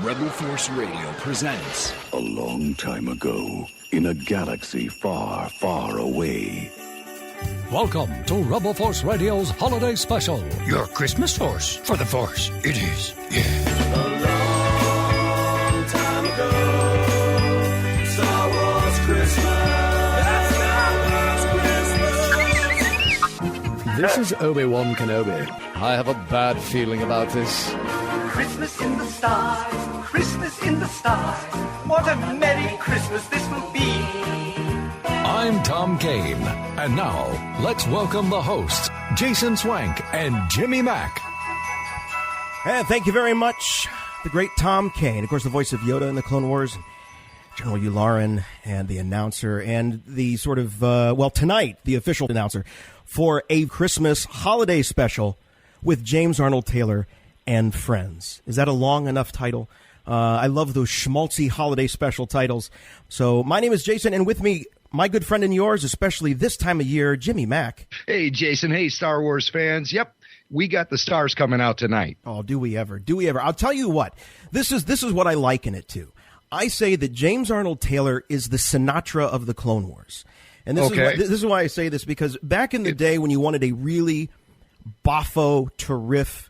Rebel Force Radio presents A long time ago, in a galaxy far, far away. Welcome to Rebel Force Radio's Holiday Special. Your Christmas Force for the Force. It is, yeah. A long time ago, Star Wars Christmas. This is Obi-Wan Kenobi. I have a bad feeling about this. Christmas in the skies, Christmas in the skies. What a merry Christmas this will be. I'm Tom Kane. And now, let's welcome the hosts, Jason Swank and Jimmy Mack. And thank you very much, the great Tom Kane. Of course, the voice of Yoda in the Clone Wars, General Yularen, and the announcer, and the sort of, tonight, the official announcer for a Christmas holiday special with James Arnold Taylor and Friends. Is that a long enough title? I love those schmaltzy holiday special titles. So my name is Jason, and with me, my good friend and yours, especially this time of year, Jimmy Mack. Hey, Jason. Hey, Star Wars fans. Yep, we got the stars coming out tonight. Oh, do we ever? Do we ever? I'll tell you what. This is what I liken it to. I say that James Arnold Taylor is the Sinatra of the Clone Wars. And this is why I say this, because back in the day when you wanted a really boffo, terrific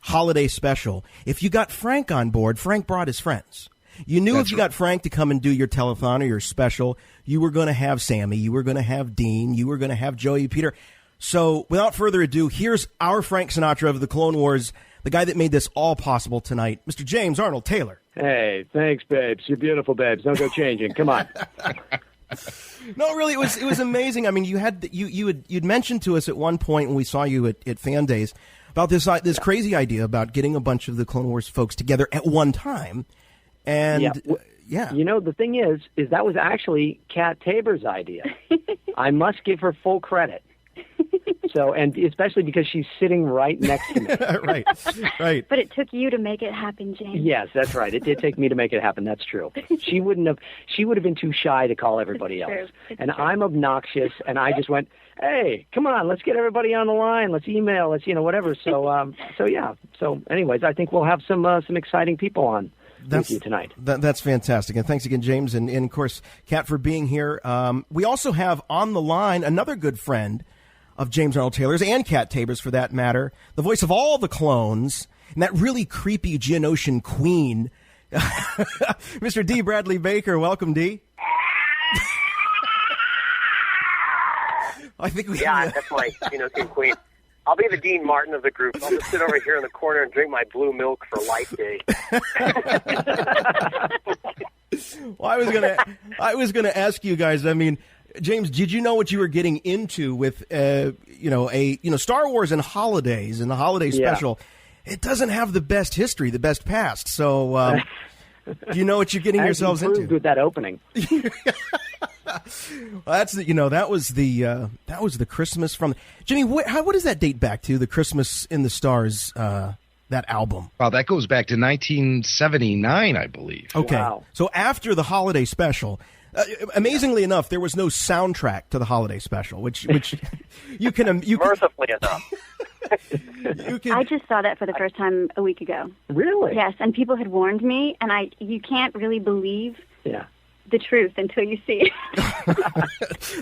holiday special, if you got Frank on board, Frank brought his friends. You knew if you got Frank to come and do your telethon or your special, you were going to have Sammy, you were going to have Dean, you were going to have Joey Peter. So without further ado, here's our Frank Sinatra of the Clone Wars, the guy that made this all possible tonight, Mr. James Arnold Taylor. Hey, thanks, babes. You're beautiful, babes. Don't go changing. Come on. No, really, it was amazing. I mean, you'd mentioned to us at one point when we saw you at Fan Days about this crazy idea about getting a bunch of the Clone Wars folks together at one time. And yeah. You know, the thing is that was actually Kat Tabor's idea. I must give her full credit. So, and especially because she's sitting right next to me. Right. But it took you to make it happen, James. Yes, that's right. It did take me to make it happen. That's true. She would have been too shy to call everybody else. And I'm obnoxious, and I just went, hey, come on, let's get everybody on the line. Let's email, whatever. So, yeah. So, anyways, I think we'll have some exciting people on with you tonight. That's fantastic. And thanks again, James, and of course, Kat, for being here. We also have on the line another good friend of James Arnold Taylor's and Kat Tabor's, for that matter, the voice of all the clones, and that really creepy Geonosian queen, Mr. Dee Bradley Baker. Welcome, Dee. I think that's my Geonosian queen. I'll be the Dean Martin of the group. I'll just sit over here in the corner and drink my blue milk for Life Day. Well, I was gonna ask you guys. I mean, James, did you know what you were getting into with Star Wars and holidays and the holiday special? It doesn't have the best history, the best past. So, do you know what you're getting yourselves into? With that opening. Well, that was the Christmas from Jimmy. What does that date back to? The Christmas in the Stars, that album. Wow, that goes back to 1979, I believe. Okay, wow. So after the holiday special. Amazingly enough, there was no soundtrack to the holiday special, which you can mercifully enough. I just saw that for the first time a week ago. Really? Yes, and people had warned me, and you can't really believe the truth until you see it.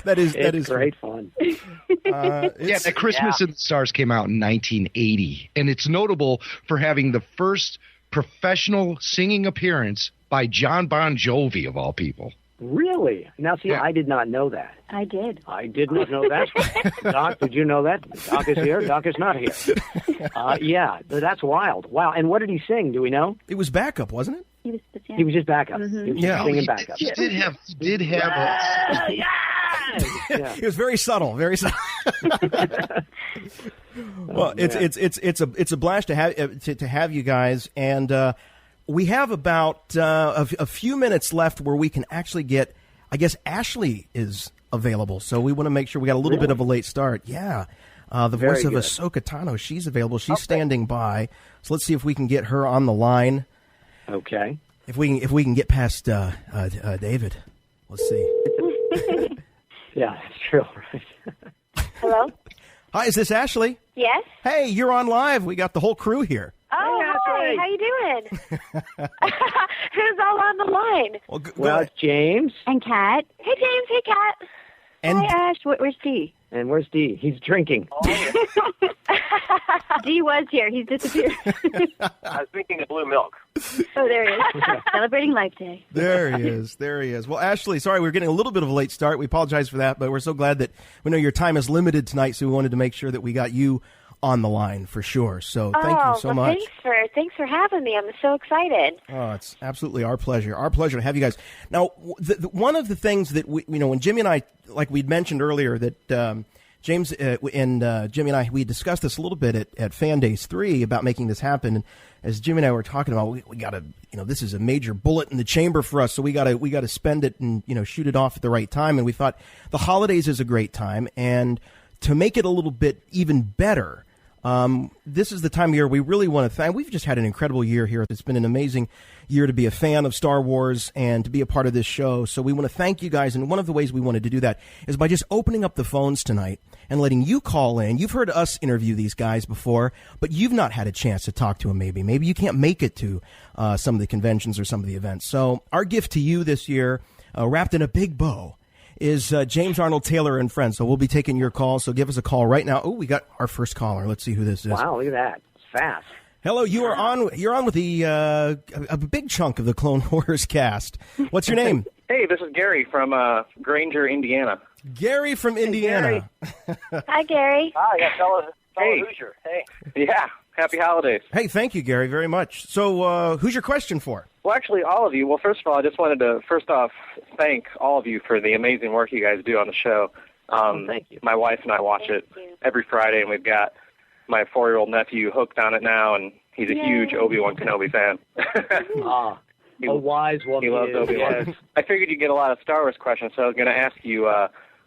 that is great fun. The Christmas in the Stars came out in 1980, and it's notable for having the first professional singing appearance by Jon Bon Jovi, of all people. Really? Now, see, I did not know that. I did. I did not know that. Doc, did you know that? Doc is here. Doc is not here. That's wild. Wow. And what did he sing? Do we know? It was backup, wasn't it? He was just backup. Mm-hmm. He was just singing backup. He did have a... It was very subtle, very subtle. Well, it's a blast to have you guys, and we have about a few minutes left where we can actually get. I guess Ashley is available, so we want to make sure we got a little bit of a late start. Yeah, the voice of Ahsoka Tano, she's available. She's standing by, so let's see if we can get her on the line. Okay. If we can get past David, let's see. Yeah, that's true. Right. Hello? Hi, is this Ashley? Yes. Hey, you're on live. We got the whole crew here. Oh, Ashley. How you doing? Who's all on the line? Well, it's James. And Cat. Hey, James. Hey, Cat. And hi, Ash. Where's Dee? And where's Dee? He's drinking. Dee was here. He's disappeared. I was drinking the blue milk. Oh, there he is. Celebrating Life Day. There he is. There he is. Well, Ashley, sorry, we're getting a little bit of a late start. We apologize for that, but we're so glad that we know your time is limited tonight, so we wanted to make sure that we got you on the line for sure. So thank you so much. Thanks for having me. I'm so excited. Oh, it's absolutely our pleasure. Our pleasure to have you guys. Now, one of the things that we, when Jimmy and I, like we'd mentioned earlier, that James and Jimmy and I, we discussed this a little bit at Fan Days 3 about making this happen. And as Jimmy and I were talking about, we got to, this is a major bullet in the chamber for us, so we got to spend it and shoot it off at the right time. And we thought the holidays is a great time, and to make it a little bit even better. This is the time of year we really want to thank. We've just had an incredible year here. It's been an amazing year to be a fan of Star Wars and to be a part of this show. So we want to thank you guys. And one of the ways we wanted to do that is by just opening up the phones tonight and letting you call in. You've heard us interview these guys before, but you've not had a chance to talk to them maybe. Maybe you can't make it to some of the conventions or some of the events. So our gift to you this year, wrapped in a big bow, is James Arnold Taylor and Friends. So we'll be taking your call. So give us a call right now. Oh, we got our first caller. Let's see who this is. Wow, look at that. It's fast. Hello, you are on. You're on with the a big chunk of the Clone Wars cast. What's your name? Hey, this is Gary from Granger, Indiana. Gary from Indiana. Gary. Hi, Gary. Hi, yeah, fellow Hoosier. Hey. Yeah, happy holidays. Hey, thank you, Gary, very much. So who's your question for? Well, actually, all of you. Well, first of all, I just wanted to, first off, thank all of you for the amazing work you guys do on the show. Thank you. My wife and I watch it every Friday, and we've got my 4-year-old nephew hooked on it now, and he's a huge Obi-Wan Kenobi fan. A wise woman. He loves Obi-Wan. Yes. I figured you'd get a lot of Star Wars questions, so I was going to ask you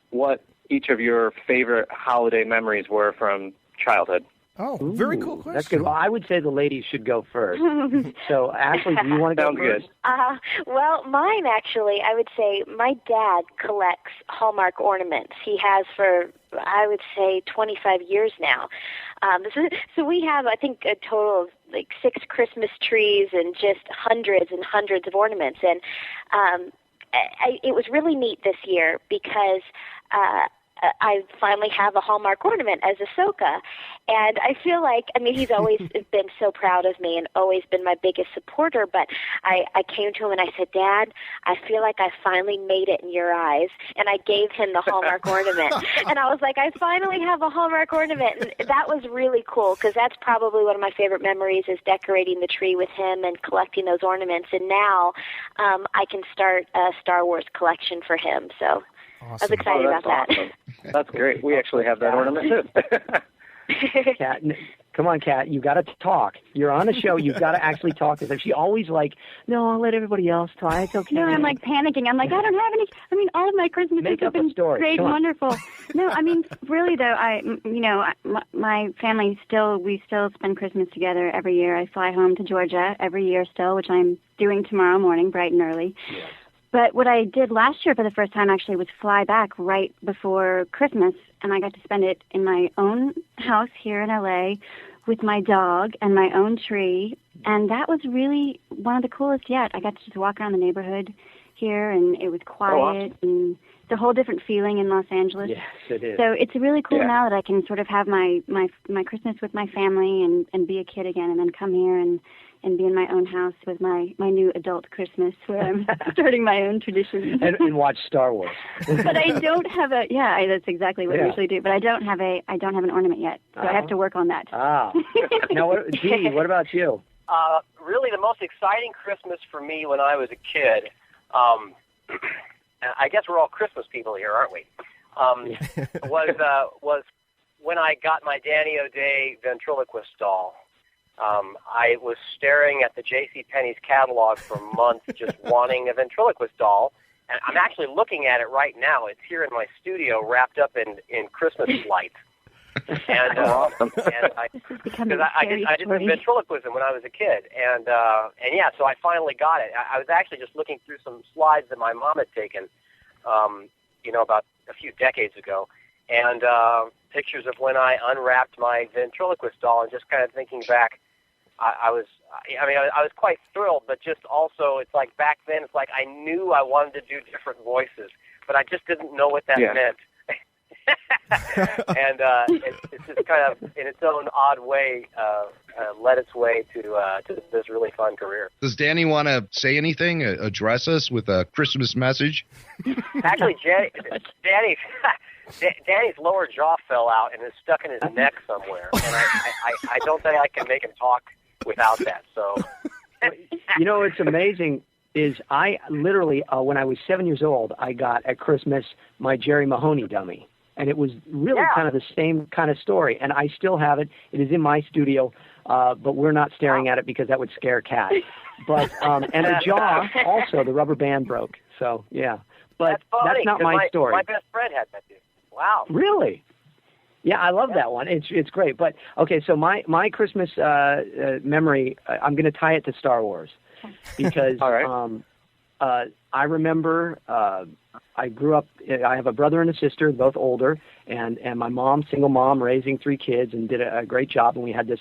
what each of your favorite holiday memories were from childhood. Oh, very cool question. That's good. Well, I would say the ladies should go first. So, Ashley, do you want to go first? Well, mine, actually, I would say my dad collects Hallmark ornaments. He has for, I would say, 25 years now. So we have, I think, a total of like 6 Christmas trees and just hundreds and hundreds of ornaments. And it was really neat this year because I finally have a Hallmark ornament as Ahsoka. And I feel like, he's always been so proud of me and always been my biggest supporter, but I came to him and I said, Dad, I feel like I finally made it in your eyes. And I gave him the Hallmark ornament. And I was like, I finally have a Hallmark ornament. And that was really cool because that's probably one of my favorite memories is decorating the tree with him and collecting those ornaments. And now I can start a Star Wars collection for him. So awesome. I was excited about that. Awesome. That's great. We actually have that ornament too. Kat, come on, Kat. You got to talk. You're on a show. You've got to actually talk to them. She always no, I'll let everybody else talk. It's okay. No, I'm panicking. I'm I don't have any. All of my Christmases have been great and wonderful. No, really though, my family we still spend Christmas together every year. I fly home to Georgia every year still, which I'm doing tomorrow morning, bright and early. Yeah. But what I did last year for the first time actually was fly back right before Christmas, and I got to spend it in my own house here in L.A. with my dog and my own tree, and that was really one of the coolest yet. I got to just walk around the neighborhood here, and it was quiet, and it's a whole different feeling in Los Angeles. Yes, it is. So it's really cool now that I can sort of have my Christmas with my family and be a kid again, and then come here and be in my own house with my new adult Christmas where I'm starting my own tradition. and watch Star Wars. But I don't have that's exactly what I usually do, but I don't have an ornament yet, so I have to work on that. Now, Dee, what about you? Really the most exciting Christmas for me when I was a kid, I guess we're all Christmas people here, aren't we? Was when I got my Danny O'Day ventriloquist doll. I was staring at the JCPenney's catalog for months just wanting a ventriloquist doll, and I'm actually looking at it right now. It's here in my studio wrapped up in Christmas lights. And I did some ventriloquism when I was a kid, and so I finally got it. I was actually just looking through some slides that my mom had taken, about a few decades ago, and pictures of when I unwrapped my ventriloquist doll, and just kind of thinking back, I was quite thrilled, but just also, it's like back then, it's like I knew I wanted to do different voices, but I just didn't know what that meant. And it's just kind of, in its own odd way, led its way to this really fun career. Does Danny want to say anything, address us with a Christmas message? Actually, Danny's lower jaw fell out and is stuck in his neck somewhere, and I don't think I can make him talk without that. So, you know, what's amazing is I literally, when I was 7 years old, I got at Christmas my Jerry Mahoney dummy. And it was really kind of the same kind of story. And I still have it. It is in my studio, but we're not staring at it because that would scare Cat. But and the jaw, also, the rubber band broke. So, yeah. But that's not my story. My best friend had that, too. Wow. Really? Yeah, I love that one. It's great. But, okay, so my Christmas memory, I'm going to tie it to Star Wars. Because all right. I remember I grew up, I have a brother and a sister, both older, and my mom, single mom, raising 3 kids, and did a great job. And we had this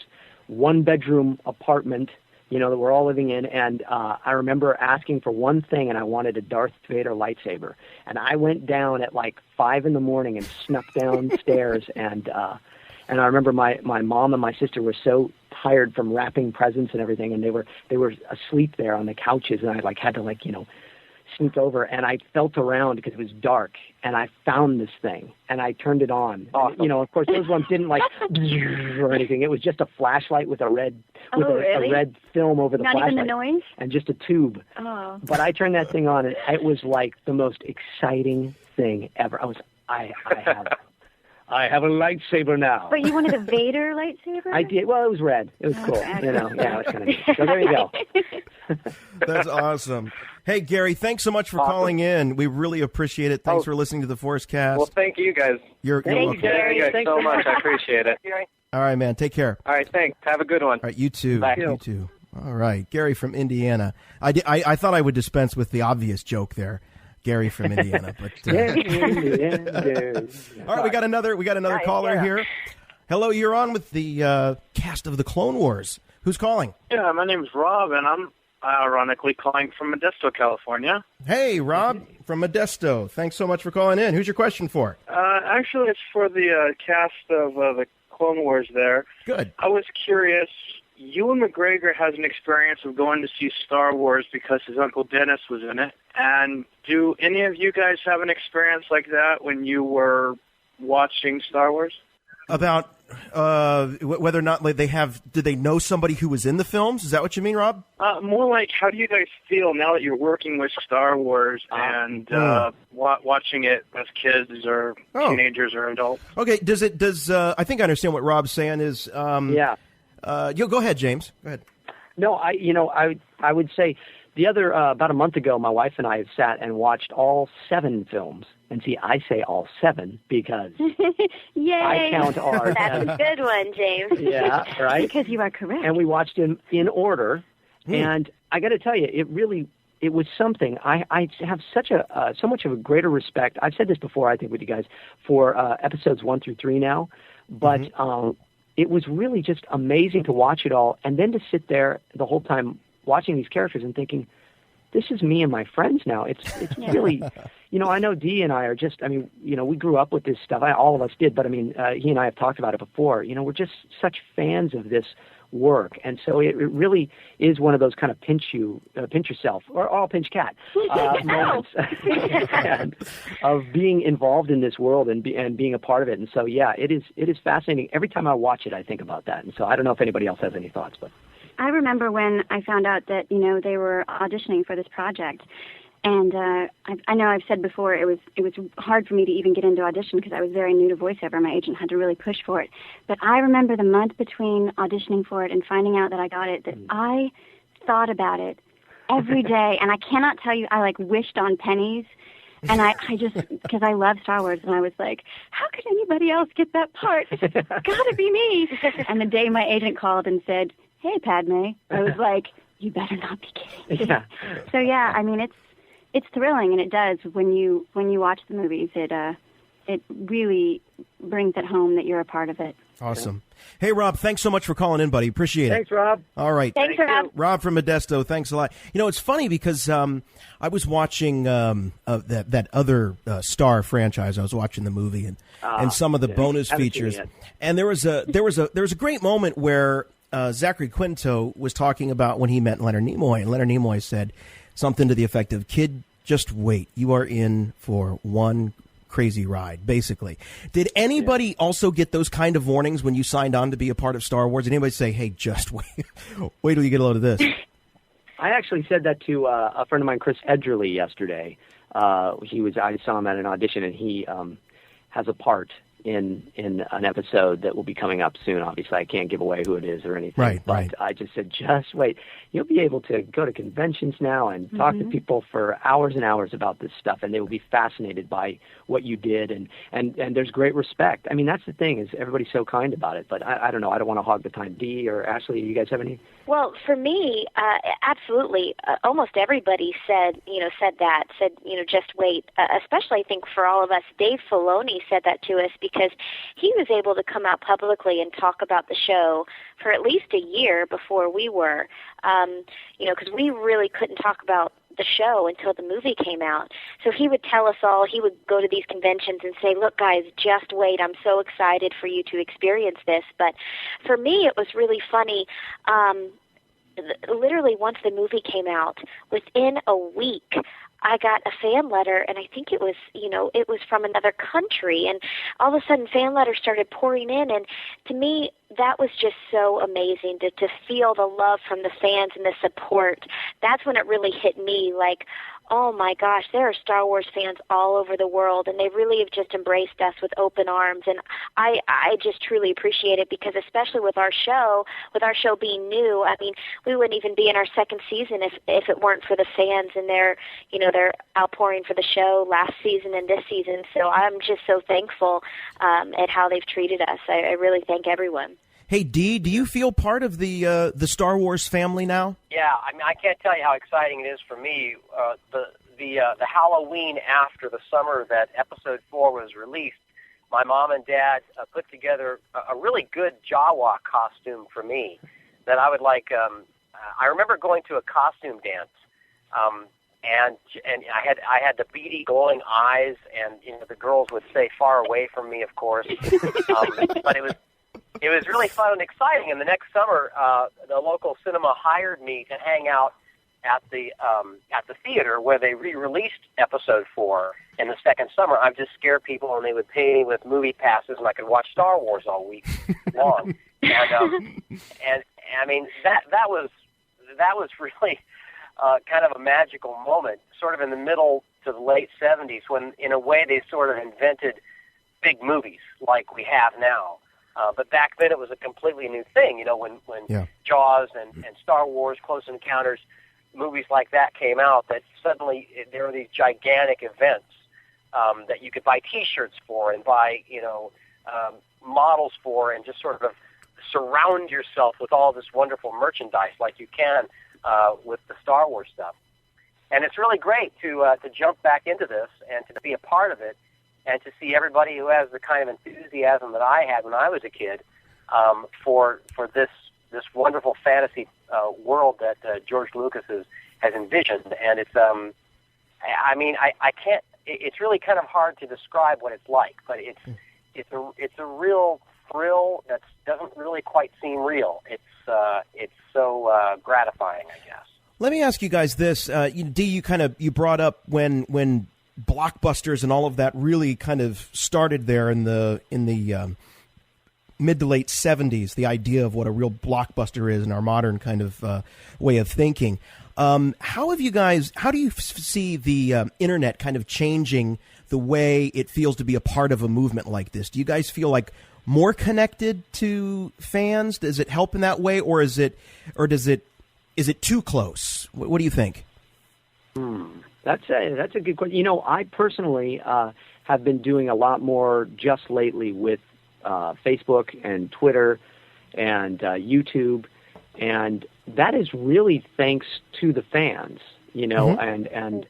1-bedroom apartment, you know, that we're all living in. And I remember asking for one thing, and I wanted a Darth Vader lightsaber. And I went down at like 5 a.m. and snuck downstairs. And I remember my mom and my sister were so tired from wrapping presents and everything, and they were asleep there on the couches, and I had to sneak over, and I felt around because it was dark, and I found this thing, and I turned it on. Awesome. And, of course, those ones didn't or anything. It was just a flashlight with a red really? a red film over the flashlight. Not even the noise? And just a tube. Oh. But I turned that thing on, and it was like the most exciting thing ever. I have a lightsaber now. But you wanted a Vader lightsaber? I did. Well, it was red. It was cool. Okay. You know, yeah, it was kind of neat. So there you go. That's awesome. Hey, Gary, thanks so much for calling in. We really appreciate it. Thanks for listening to the Force Cast. Well, thank you guys. You're welcome. Thank you guys so much. I appreciate it. All right, man. Take care. All right, thanks. Have a good one. All right, you too. Bye. You too. All right, Gary from Indiana. I thought I would dispense with the obvious joke there. Gary from Indiana, but all right, we got another caller here. Hello, you're on with the cast of the Clone Wars. Who's calling? Yeah, my name's Rob, and I'm ironically calling from Modesto, California. Hey, Rob from Modesto. Thanks so much for calling in. Who's your question for? Actually, it's for the cast of the Clone Wars there. Good. I was curious. Ewan McGregor has an experience of going to see Star Wars because his Uncle Dennis was in it. And do any of you guys have an experience like that when you were watching Star Wars? About whether or not did they know somebody who was in the films? Is that what you mean, Rob? More like, how do you guys feel now that you're working with Star Wars and watching it as kids or teenagers or adults? Okay, I think I understand what Rob's saying is... yeah. Go ahead, James. Go ahead. No, I would say the other about a month ago, my wife and I have sat and watched all 7 films. And see, I say all 7 because Yay. I count ours. That's a good one, James. Yeah, right. Because you are correct. And we watched them in order. And I got to tell you, it was something. I have so much of a greater respect. I've said this before, I think, with you guys for episodes 1 through 3 now, but. It was really just amazing to watch it all, and then to sit there the whole time watching these characters and thinking, this is me and my friends now. It's really, I know Dee and I are just, we grew up with this stuff. All of us did, but he and I have talked about it before. We're just such fans of this work, and so it really is one of those kind of pinch yourself, or I'll pinch Cat moments of being involved in this world and being a part of it. And so yeah, it is fascinating. Every time I watch it, I think about that. And so I don't know if anybody else has any thoughts, but I remember when I found out that they were auditioning for this project. And I know I've said before it was hard for me to even get into audition because I was very new to voiceover. My agent had to really push for it. But I remember the month between auditioning for it and finding out that I got it, that I thought about it every day. And I cannot tell you, I wished on pennies. And I just, because I love Star Wars, and I was like, how could anybody else get that part? It's got to be me. And the day my agent called and said, hey, Padme, I was like, you better not be kidding. Yeah. So yeah, it's thrilling, and it does when you watch the movies. It really brings it home that you're a part of it. Awesome. Hey, Rob, thanks so much for calling in, buddy. Appreciate it. Thanks, Rob. All right. Thanks, Rob. Rob from Modesto, thanks a lot. You know, it's funny because I was watching that other Star franchise. I was watching the movie and some of the bonus features. And there was a great moment where Zachary Quinto was talking about when he met Leonard Nimoy, and Leonard Nimoy said something to the effect of, "Kid, just wait. You are in for one crazy ride," basically. Did anybody also get those kind of warnings when you signed on to be a part of Star Wars? Did anybody say, "Hey, just wait, wait till you get a load of this"? I actually said that to a friend of mine, Chris Edgerly, yesterday. I saw him at an audition, and he has a part in an episode that will be coming up soon. Obviously, I can't give away who it is or anything. Right. I just said, just wait. You'll be able to go to conventions now and talk to people for hours and hours about this stuff, and they will be fascinated by what you did. And there's great respect. I mean, that's the thing, is everybody's so kind about it. But I don't know. I don't want to hog the time. Dee or Ashley, you guys have any? Well, for me, absolutely. Almost everybody said, just wait. Especially, I think, for all of us, Dave Filoni said that to us because he was able to come out publicly and talk about the show for at least a year before we were, because we really couldn't talk about the show until the movie came out. So he would tell us all, he would go to these conventions and say, "Look, guys, just wait. I'm so excited for you to experience this." But for me, it was really funny. Literally, once the movie came out, within a week, I got a fan letter, and I think it was from another country, and all of a sudden fan letters started pouring in, and to me, that was just so amazing to feel the love from the fans and the support. That's when it really hit me, like, oh my gosh, there are Star Wars fans all over the world, and they really have just embraced us with open arms, and I just truly appreciate it, because especially with our show being new, I mean, we wouldn't even be in our second season if it weren't for the fans and their outpouring for the show last season and this season. So I'm just so thankful at how they've treated us. I really thank everyone. Hey, Dee, do you feel part of the Star Wars family now? Yeah, I mean, I can't tell you how exciting it is for me. The Halloween after the summer that Episode 4 was released, my mom and dad put together a really good Jawa costume for me that I would like. I remember going to a costume dance, and I had the beady glowing eyes, and the girls would stay far away from me, of course, but it was really fun and exciting. And the next summer, the local cinema hired me to hang out at the theater where they re-released Episode 4 in the second summer. I'd just scare people, and they would pay me with movie passes, and I could watch Star Wars all week long. And I mean, that was really kind of a magical moment, sort of in the middle to the late 70s, when in a way they sort of invented big movies like we have now. But back then it was a completely new thing, when Jaws and Star Wars, Close Encounters, movies like that came out, that suddenly there were these gigantic events that you could buy T-shirts for and buy, models for, and just sort of surround yourself with all this wonderful merchandise like you can with the Star Wars stuff. And it's really great to jump back into this and to be a part of it, and to see everybody who has the kind of enthusiasm that I had when I was a kid for this wonderful fantasy world that George Lucas has envisioned. And it's, I can't. It's really kind of hard to describe what it's like, but it's a real thrill that doesn't really quite seem real. It's so gratifying, I guess. Let me ask you guys this, Dee. You brought up when blockbusters and all of that really kind of started there in the mid to late 70s, the idea of what a real blockbuster is in our modern kind of way of thinking. How do you see the internet kind of changing the way it feels to be a part of a movement like this? Do you guys feel like more connected to fans? Does it help in that way, or is it too close? What do you think? That's a good question. I personally have been doing a lot more just lately with Facebook and Twitter and YouTube, and that is really thanks to the fans, and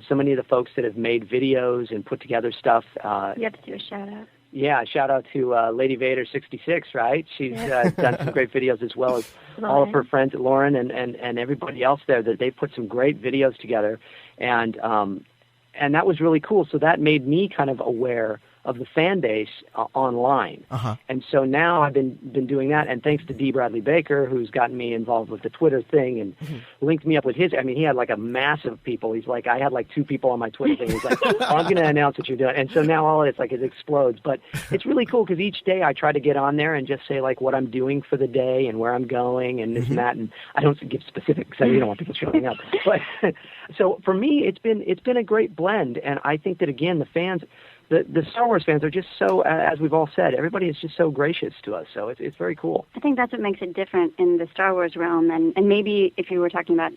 so many of the folks that have made videos and put together stuff. You have to do a shout out. Yeah, shout out to Lady Vader 66, right? She's done some great videos, as well as all of her friends, Lauren and everybody else there. That they put some great videos together, and that was really cool. So that made me kind of aware of the fan base online. And so now I've been doing that, and thanks to Dee Bradley Baker, who's gotten me involved with the Twitter thing and linked me up with his. I mean, he had like a massive people. He's like, I had like 2 people on my Twitter thing. He's like, I'm going to announce what you're doing. And so now all it's like, it explodes. But it's really cool because each day I try to get on there and just say like what I'm doing for the day and where I'm going and this and that. And I don't give specifics, so you don't want people showing up. But so for me, it's been a great blend. And I think that, again, the fans, the Star Wars fans are just so, as we've all said, everybody is just so gracious to us. So it's very cool. I think that's what makes it different in the Star Wars realm. And maybe if you were talking about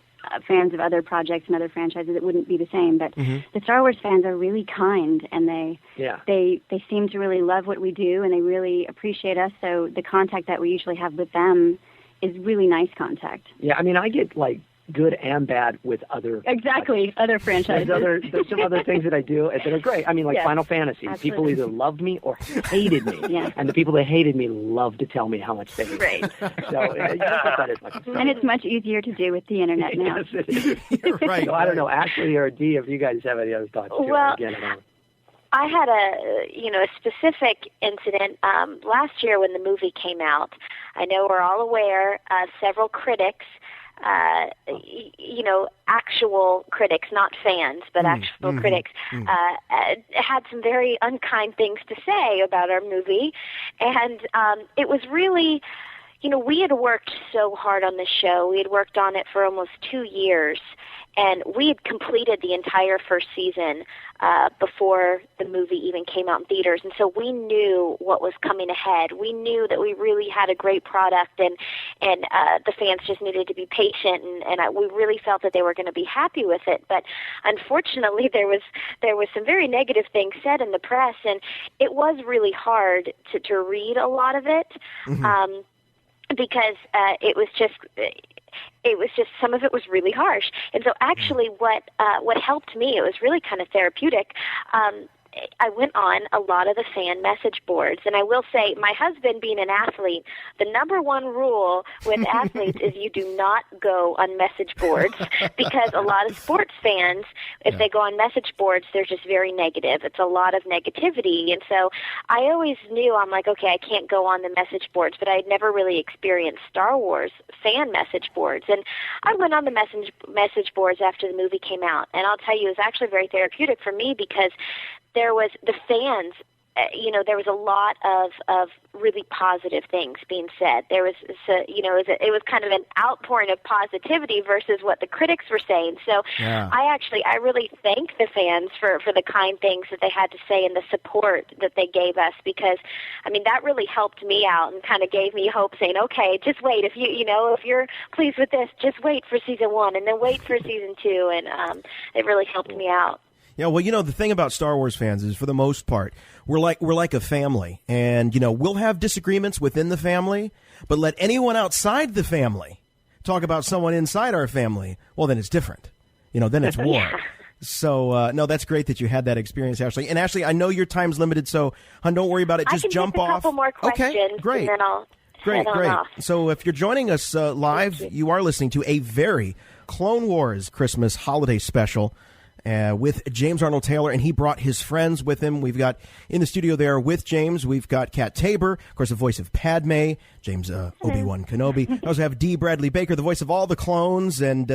fans of other projects and other franchises, it wouldn't be the same. But the Star Wars fans are really kind, and they seem to really love what we do, and they really appreciate us. So the contact that we usually have with them is really nice contact. Yeah, I mean, I get like good and bad with other other franchises. There's some other things that I do that are great. I mean, like Final Fantasy. Absolutely. People either loved me or hated me, and the people that hated me love to tell me how much they hated me. So that is much. And it's much easier to do with the internet now. Yes, it is. Right. So I don't know, Ashley or Dee, if you guys have any other thoughts too. Well, again, I had a specific incident last year when the movie came out. I know we're all aware, several critics, actual critics, not fans, but actual critics, had some very unkind things to say about our movie. And it was really, we had worked so hard on this show. We had worked on it for almost 2 years, and we had completed the entire first season before the movie even came out in theaters. And so we knew what was coming ahead. We knew that we really had a great product, and the fans just needed to be patient, and we really felt that they were going to be happy with it. But unfortunately, there was some very negative things said in the press, and it was really hard to read a lot of it, because it was just some of it was really harsh. And so actually what helped me, it was really kind of therapeutic. I went on a lot of the fan message boards, and I will say, my husband being an athlete, the number one rule with athletes is you do not go on message boards, because a lot of sports fans, if they go on message boards, they're just very negative. It's a lot of negativity, and so I always knew, I'm like, okay, I can't go on the message boards, but I had never really experienced Star Wars fan message boards, and I went on the message boards after the movie came out, and I'll tell you, it was actually very therapeutic for me, because there was the fans, there was a lot of really positive things being said. There was, it was kind of an outpouring of positivity versus what the critics were saying. So I really thank the fans for the kind things that they had to say and the support that they gave us, because, I mean, that really helped me out and kind of gave me hope, saying, okay, just wait. If if you're pleased with this, just wait for season 1 and then wait for season 2. And it really helped me out. Yeah, well, the thing about Star Wars fans is, for the most part, we're like a family, and we'll have disagreements within the family, but let anyone outside the family talk about someone inside our family, well, then it's different. Then it's war. So, no, that's great that you had that experience, Ashley. And Ashley, I know your time's limited, so don't worry about it. Just jump off. I can take a couple more questions. Okay, great. And then I'll Great. Off. So if you're joining us live, you are listening to a very Clone Wars Christmas holiday special with James Arnold Taylor, and he brought his friends with him. We've got in the studio there with James, we've got Kat Tabor, of course, the voice of Padme, James Obi-Wan Kenobi. I also have Dee Bradley Baker, the voice of all the clones, and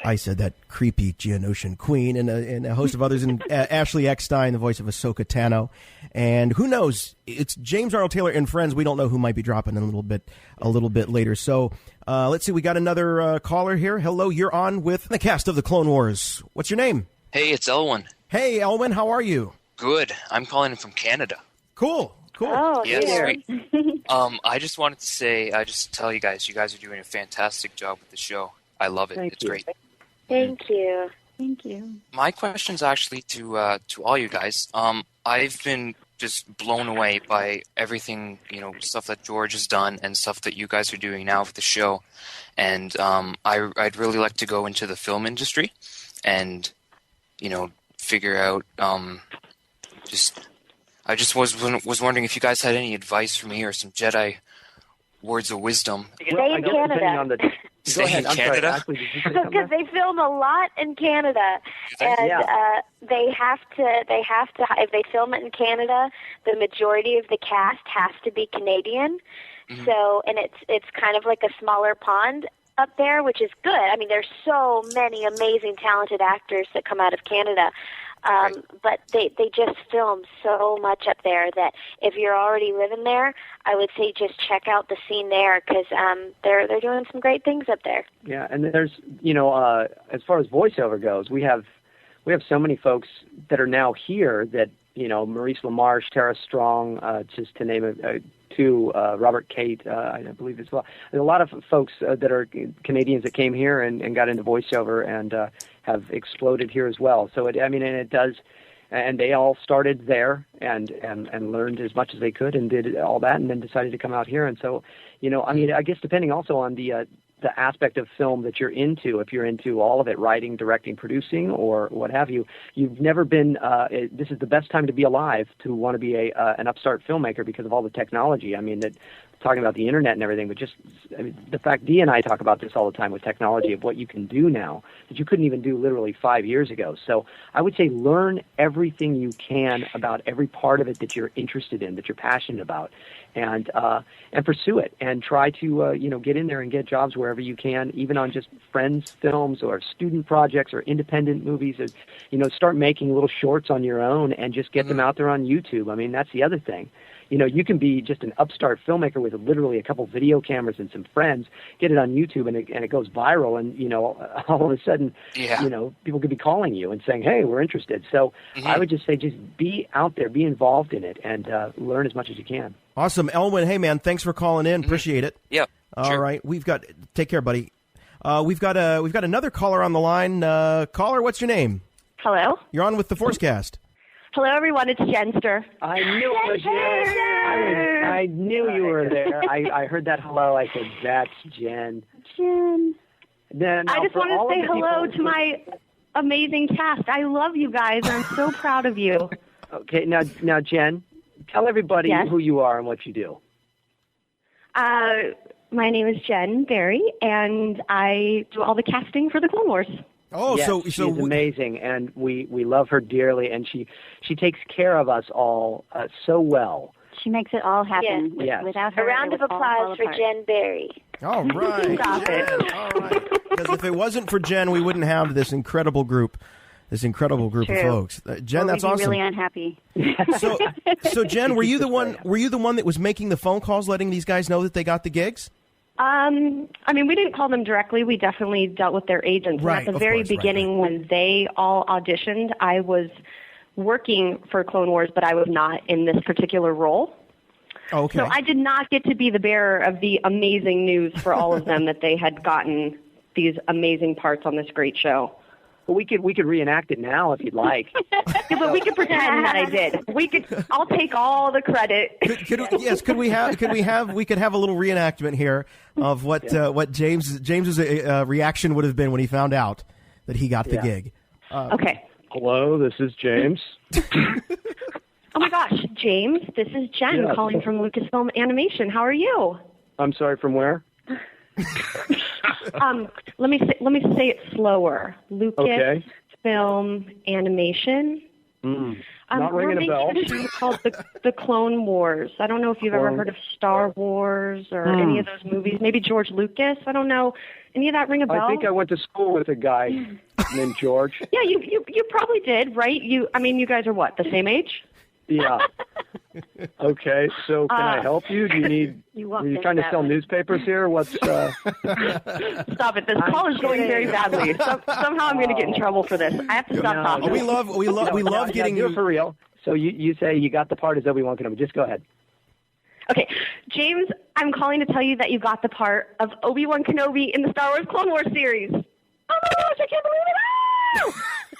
I said that creepy Geonosian queen, and a host of others, and Ashley Eckstein, the voice of Ahsoka Tano. And who knows? It's James Arnold Taylor and friends. We don't know who might be dropping in a little bit later. So let's see. We got another caller here. Hello, you're on with the cast of the Clone Wars. What's your name? Hey, it's Elwin. Hey, Elwin. How are you? Good. I'm calling in from Canada. Cool. Oh, yeah, yeah. sweet. I just wanted to say, tell you guys are doing a fantastic job with the show. I love it. It's great. Thank you. Thank you. My question's actually to all you guys. I've been just blown away by everything, stuff that George has done and stuff that you guys are doing now with the show. And I'd really like to go into the film industry and, figure out I just was wondering if you guys had any advice for me or some Jedi words of wisdom. Stay in Canada. Stay in Canada? Because they film a lot in Canada, and they have to. If they film it in Canada, the majority of the cast has to be Canadian. Mm-hmm. So, and it's kind of like a smaller pond up there, which is good. I mean, there's so many amazing, talented actors that come out of Canada. But they just film so much up there that if you're already living there, I would say just check out the scene there because they're doing some great things up there. Yeah, and there's as far as voiceover goes, we have so many folks that are now here that Maurice LaMarche, Tara Strong, just to name two, Robert Cate, I believe as well. There's a lot of folks that are Canadians that came here and got into voiceover and have exploded here as well. So it does, and they all started there and learned as much as they could and did all that, and then decided to come out here. And so, I guess depending also on the aspect of film that you're into, if you're into all of it, writing, directing, producing, or what have you, you've never been, this is the best time to be alive to want to be an upstart filmmaker because of all the technology. Talking about the internet and everything, but just the fact Dee and I talk about this all the time with technology of what you can do now that you couldn't even do literally 5 years ago. So I would say learn everything you can about every part of it that you're interested in, that you're passionate about, and pursue it and try to get in there and get jobs wherever you can, even on just friends' films or student projects or independent movies. Or, start making little shorts on your own and just get them out there on YouTube. That's the other thing. You can be just an upstart filmmaker with literally a couple video cameras and some friends, get it on YouTube, and it goes viral, and all of a sudden, people could be calling you and saying, "Hey, we're interested." So I would just say, just be out there, be involved in it, and learn as much as you can. Awesome, Elwin. Hey, man, thanks for calling in. Appreciate it. Yep. All right, take care, buddy. We've got another caller on the line. Caller, what's your name? Hello. You're on with the Forcecast. Hello, everyone. It's Jenster. I knew it was Jen. I knew you were there. I heard that hello. I said, that's Jen. Jen. I just want to say hello to my amazing cast. I love you guys. I'm so proud of you. Okay, now Jen, tell everybody who you are and what you do. My name is Jen Berry, and I do all the casting for the Clone Wars. Oh, yes, she's amazing, and we love her dearly, and she takes care of us all so well. She makes it all happen. Yes. Without her, a round of applause for Jen Berry. All right. Stop it. All right. Because if it wasn't for Jen, we wouldn't have this incredible group of folks. Jen, that's awesome. Really unhappy. So Jen, were you the one that was making the phone calls, letting these guys know that they got the gigs? We didn't call them directly. We definitely dealt with their agents. Right, and at the very beginning, when they all auditioned, I was working for Clone Wars, but I was not in this particular role. Oh, okay. So I did not get to be the bearer of the amazing news for all of them that they had gotten these amazing parts on this great show. Well, we could reenact it now if you'd like. Yeah, but we could pretend that I did. I'll take all the credit. Could we have a little reenactment here of what James's reaction would have been when he found out that he got the gig. Okay. Hello, this is James. Oh my gosh, James, this is Jen calling from Lucasfilm Animation. How are you? I'm sorry, from where? Let me say it slower. Lucasfilm Animation. Not ringing a bell. We're making a show called the Clone Wars. I don't know if you've ever heard of Star Wars or any of those movies. Maybe George Lucas. I don't know. Any of that ring a bell? I think I went to school with a guy named George. Yeah, you probably did, right? You guys are what, the same age? Yeah. Okay, so can I help you? Do you need? Are you trying to sell newspapers here? What's? Stop it! This call is going very badly. Somehow I'm going to get in trouble for this. I have to stop talking. We love getting you for real. So you say you got the part as Obi-Wan Kenobi. Just go ahead. Okay, James, I'm calling to tell you that you got the part of Obi-Wan Kenobi in the Star Wars Clone Wars series. Oh my gosh, I can't believe it!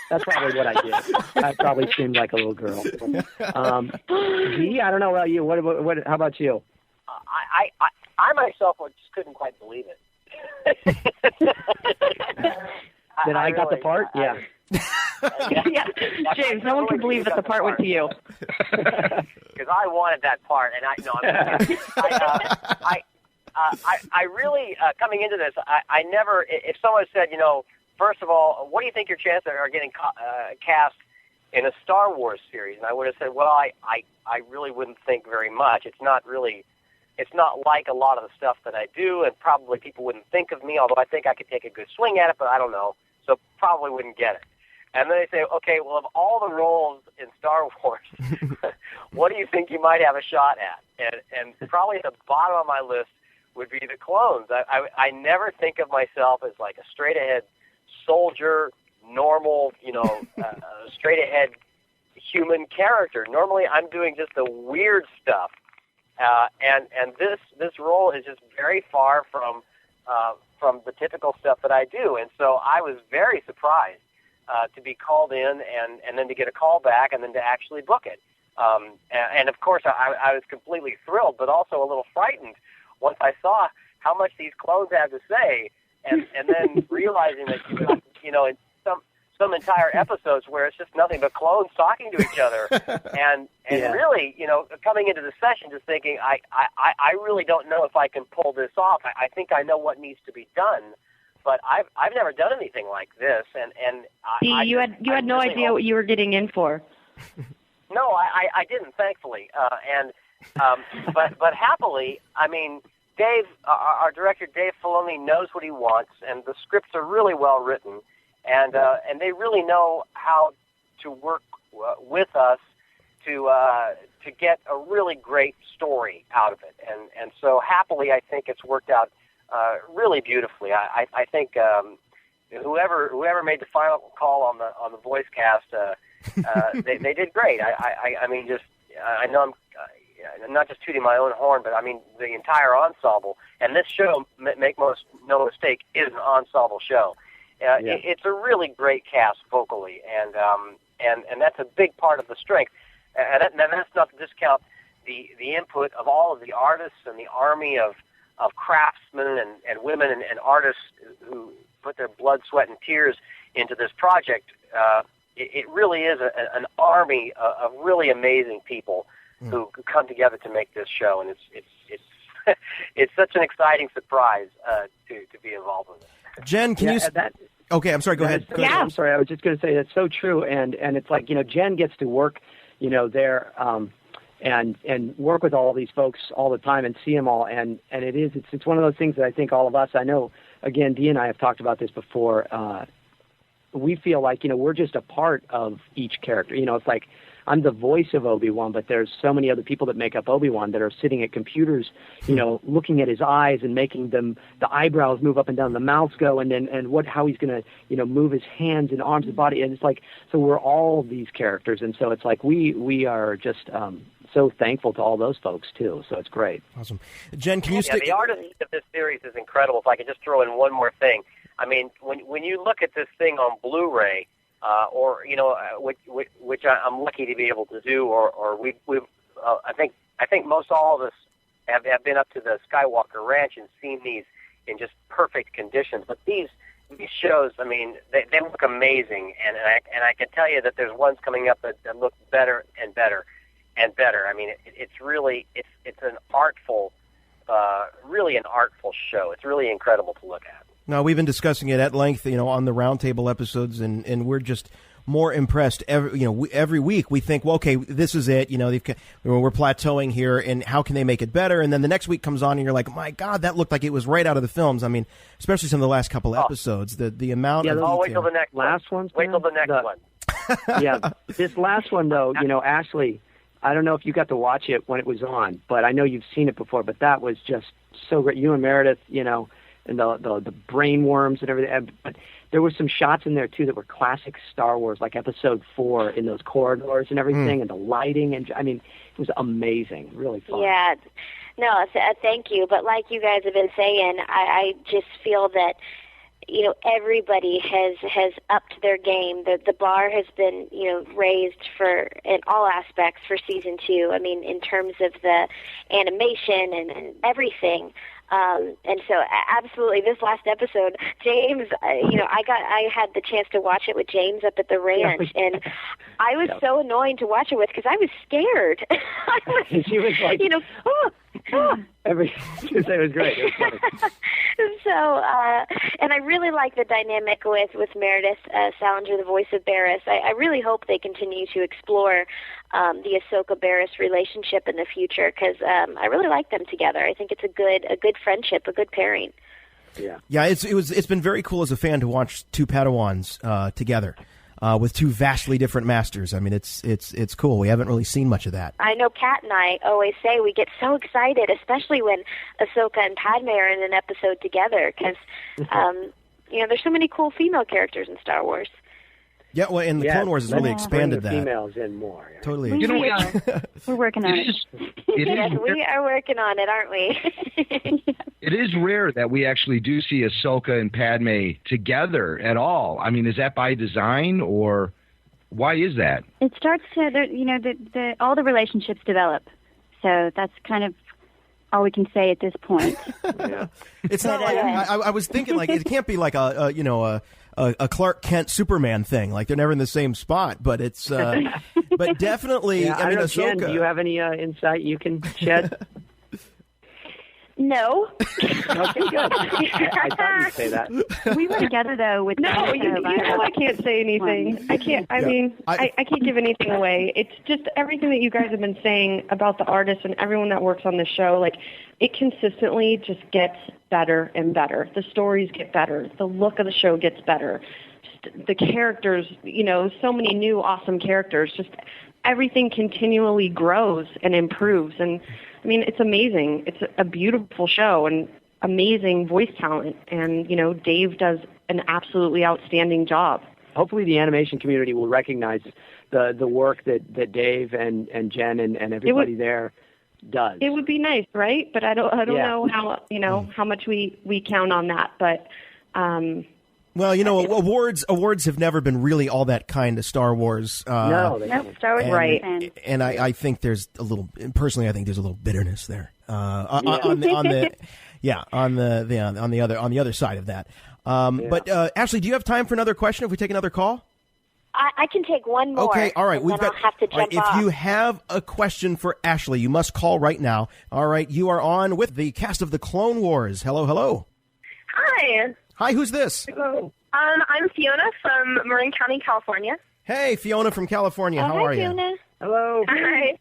That's probably what I did. I probably seemed like a little girl. Dee, I don't know about you. What? How about you? I myself just couldn't quite believe it. That I got the part? Yeah. James, no one can believe that the part went to you. because I wanted that part, and I really coming into this, I never. If someone said, first of all, what do you think your chances are getting cast in a Star Wars series? And I would have said, well, I really wouldn't think very much. It's not like a lot of the stuff that I do, and probably people wouldn't think of me, although I think I could take a good swing at it, but I don't know. So probably wouldn't get it. And then they say, okay, well, of all the roles in Star Wars, what do you think you might have a shot at? And probably at the bottom of my list would be the clones. I never think of myself as like a straight-ahead soldier, normal, straight-ahead human character. Normally I'm doing just the weird stuff. And this role is just very far from the typical stuff that I do. And so I was very surprised to be called in and then to get a call back and then to actually book it. And of course, I was completely thrilled, but also a little frightened once I saw how much these clones had to say, and then realizing that you've got, in some entire episodes where it's just nothing but clones talking to each other, and really, coming into the session just thinking, I really don't know if I can pull this off. I think I know what needs to be done, but I've never done anything like this, and you had no idea what you were getting in for. No, I didn't, thankfully, but happily, I mean, Dave, our director Dave Filoni knows what he wants, and the scripts are really well written, and they really know how to work with us to get a really great story out of it, and so happily, I think it's worked out really beautifully. I think whoever made the final call on the voice cast, they did great. I mean, I know I'm not just tooting my own horn, but I mean the entire ensemble. And this show, make no mistake, is an ensemble show. It's a really great cast vocally, and that's a big part of the strength. And that's not to discount the input of all of the artists and the army of craftsmen and women and artists who put their blood, sweat, and tears into this project. It really is an army of really amazing people who come together to make this show, and it's it's such an exciting surprise to be involved with it. Jen, can you? Okay, I'm sorry. Go ahead. I'm sorry. I was just going to say that's so true, and it's like Jen gets to work, there, and work with all these folks all the time and see them all, and it's one of those things that I think all of us, I know, again, Dee and I have talked about this before. We feel like we're just a part of each character. It's like I'm the voice of Obi-Wan, but there's so many other people that make up Obi-Wan that are sitting at computers, looking at his eyes and making the eyebrows move up and down, the mouths go, and how he's going to, move his hands and arms and body. And it's like, so we're all these characters. And so it's like, we are just, so thankful to all those folks too. So it's great. Awesome. Jen, can you the artist of this series is incredible. If I could just throw in one more thing. I mean, when you look at this thing on Blu-ray, or which I'm lucky to be able to do, or we've I think most all of us have been up to the Skywalker Ranch and seen these in just perfect conditions. But these shows, I mean, they look amazing, and I can tell you that there's ones coming up that look better and better and better. I mean, it's really it's an artful, really an artful show. It's really incredible to look at. No, we've been discussing it at length, on the roundtable episodes, and we're just more impressed every week. We think, well, okay, this is it. We're plateauing here, and how can they make it better? And then the next week comes on, and you're like, my God, that looked like it was right out of the films. I mean, especially some of the last couple episodes, the amount of detail. Wait till the next last one. Wait till the next one. Yeah, this last one though, Ashley, I don't know if you got to watch it when it was on, but I know you've seen it before. But that was just so great. You and Meredith, and the brain worms and everything. But there were some shots in there too that were classic Star Wars, like Episode 4 in those corridors and everything, and the lighting. And I mean, it was amazing, really fun. Yeah, no, thank you. But like you guys have been saying, I just feel that everybody has upped their game. The bar has been raised in all aspects for season 2. I mean, in terms of the animation and everything. And so, absolutely, this last episode, James, I had the chance to watch it with James up at the ranch, and I was so annoying to watch it with because I was scared. She was like, she was great. It was funny. So, and I really like the dynamic with Meredith Salinger, the voice of Barriss. I really hope they continue to explore the Ahsoka Barriss relationship in the future because I really like them together. I think it's a good friendship, a good pairing. Yeah. It's been very cool as a fan to watch two Padawans together with two vastly different masters. I mean, it's cool. We haven't really seen much of that. I know Kat and I always say we get so excited, especially when Ahsoka and Padme are in an episode together because there's so many cool female characters in Star Wars. Yeah, well, and the Clone Wars has really expanded that. Females in more. Yeah. Totally. We're working on it. Yes, we are working on it, aren't we? It is rare that we actually do see Ahsoka and Padme together at all. I mean, is that by design or why is that? It starts to, all the relationships develop. So that's kind of all we can say at this point. It's not like I was thinking like it can't be like a Clark Kent Superman thing. Like they're never in the same spot, but it's but definitely. I mean, Ahsoka. Jen, do you have any insight you can shed? No. Okay, good. I thought you'd say that. We were together though with I can't say anything. I can't. I mean, I can't give anything away. It's just everything that you guys have been saying about the artists and everyone that works on the show. Like, it consistently just gets better and better. The stories get better. The look of the show gets better. Just the characters. So many new awesome characters. Just everything continually grows and improves. And I mean, it's amazing. It's a beautiful show and amazing voice talent. And, Dave does an absolutely outstanding job. Hopefully the animation community will recognize the work that Dave and Jen and everybody there does. It would be nice, right? But I don't know how, how much we count on that. But, well, awards have never been really all that kind to Star Wars. No, Star Wars, right? And I think there's a little. Personally, I think there's a little bitterness there on the other side of that. But Ashley, do you have time for another question? If we take another call, I can take one more. Okay, all right. I'll have to jump off. If you have a question for Ashley, you must call right now. All right, you are on with the cast of the Clone Wars. Hello, hello. Hi. Hi, who's this? Hello. I'm Fiona from Marin County, California. Hey, Fiona from California. How are you? Fiona. Hello. Hi.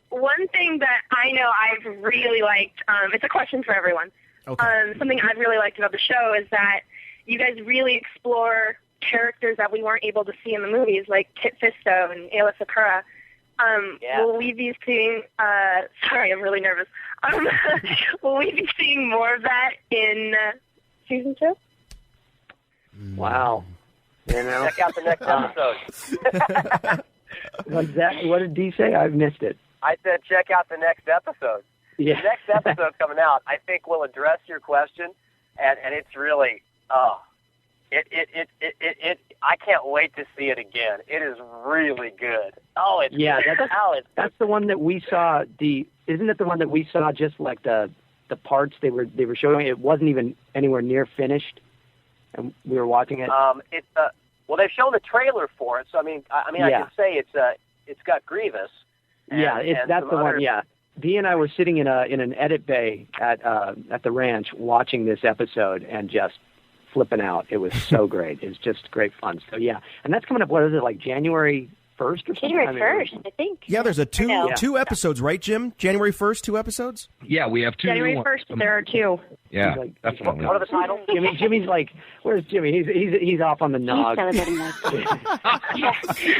One thing that I know I've really liked, it's a question for everyone. Okay. Something I've really liked about the show is that you guys really explore characters that we weren't able to see in the movies, like Kit Fisto and Aayla Secura. Will we be seeing, sorry, I'm really nervous. Will we be seeing more of that in season 2? Wow. Check out the next episode. What did Dee say? I've missed it. I said check out the next episode. Yeah. The next episode coming out, I think will address your question, and it's really, I can't wait to see it again. It is really good. Oh, it's that's the one that we saw. Isn't it the one that we saw? Just like the parts they were showing, it wasn't even anywhere near finished, and we were watching it. Well, they've shown the trailer for it, so I can say it's got Grievous. That's the one. Yeah, Dee and I were sitting in an edit bay at the ranch watching this episode and just flipping out. It was so great. It's just great fun. So yeah, and that's coming up. What is it, like January 1st or something? January 1st, I think. Yeah, there's two episodes, right, Jim? January 1st, 2 episodes? Yeah, we have 2. January 1st, there are 2. Yeah, definitely. What are the titles? Jimmy's like, where's Jimmy? He's off on the nog.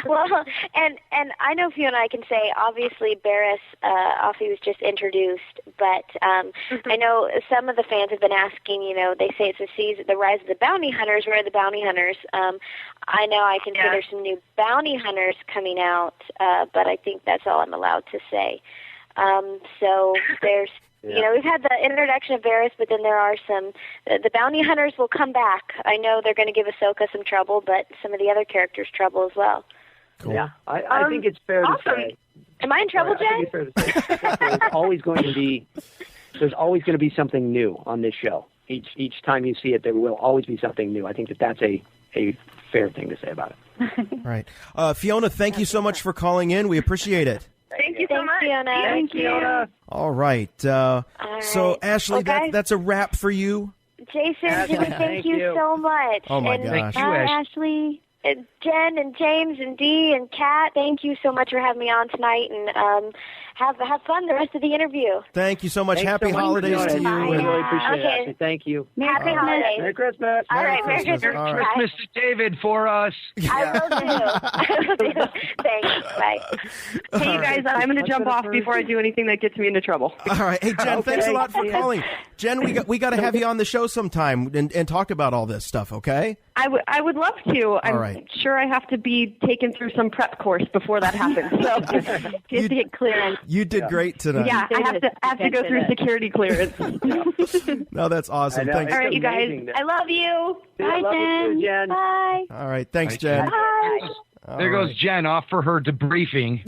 Well, and I know Fiona, I can say, obviously Barriss Offee was just introduced, but I know some of the fans have been asking, they say it's the rise of the bounty hunters. Where are the bounty hunters? I know I can say there's some new bounty hunters coming out, but I think that's all I'm allowed to say. So there's, we've had the introduction of Barriss, but then there are the bounty hunters will come back. I know they're going to give Ahsoka some trouble, but some of the other characters trouble as well. Cool. Yeah, I think it's fair to say. Am I in trouble, Jen? I think it's fair to say there's always going to be there's always going to be something new on this show. Each time you see it, there will always be something new. I think that's a fair thing to say about it. Right. Fiona, thank you so much for calling in. We appreciate it. Thank you so much. Fiona. Thank you. Fiona. All right. So, Ashley, that's a wrap for you. Jason, thank you so much. Oh, my gosh. Thank you, Ashley. And Jen and James and Dee and Kat, thank you so much for having me on tonight, and have fun the rest of the interview. Thank you so much. Thanks Happy so much holidays to you. I really appreciate it, Ashley. Thank you. Happy holidays. Merry Christmas. All right, Merry Christmas. All right. Christmas to David for us. I will do. Thanks. Bye. Hey, you guys, I'm going to jump off before I do anything that gets me into trouble. All right. Hey, Jen, thanks a lot for calling. Jen, we got to have you on the show sometime and talk about all this stuff, okay? I would love to. I'm sure I have to be taken through some prep course before that happens. So just to get clearance. You did great tonight. Yeah, I have to go through security clearance. No, that's awesome. Thanks. All right, you guys. I love you. Bye, Jen. Bye. All right. Thanks, Jen. Bye. There goes Jen off for her debriefing.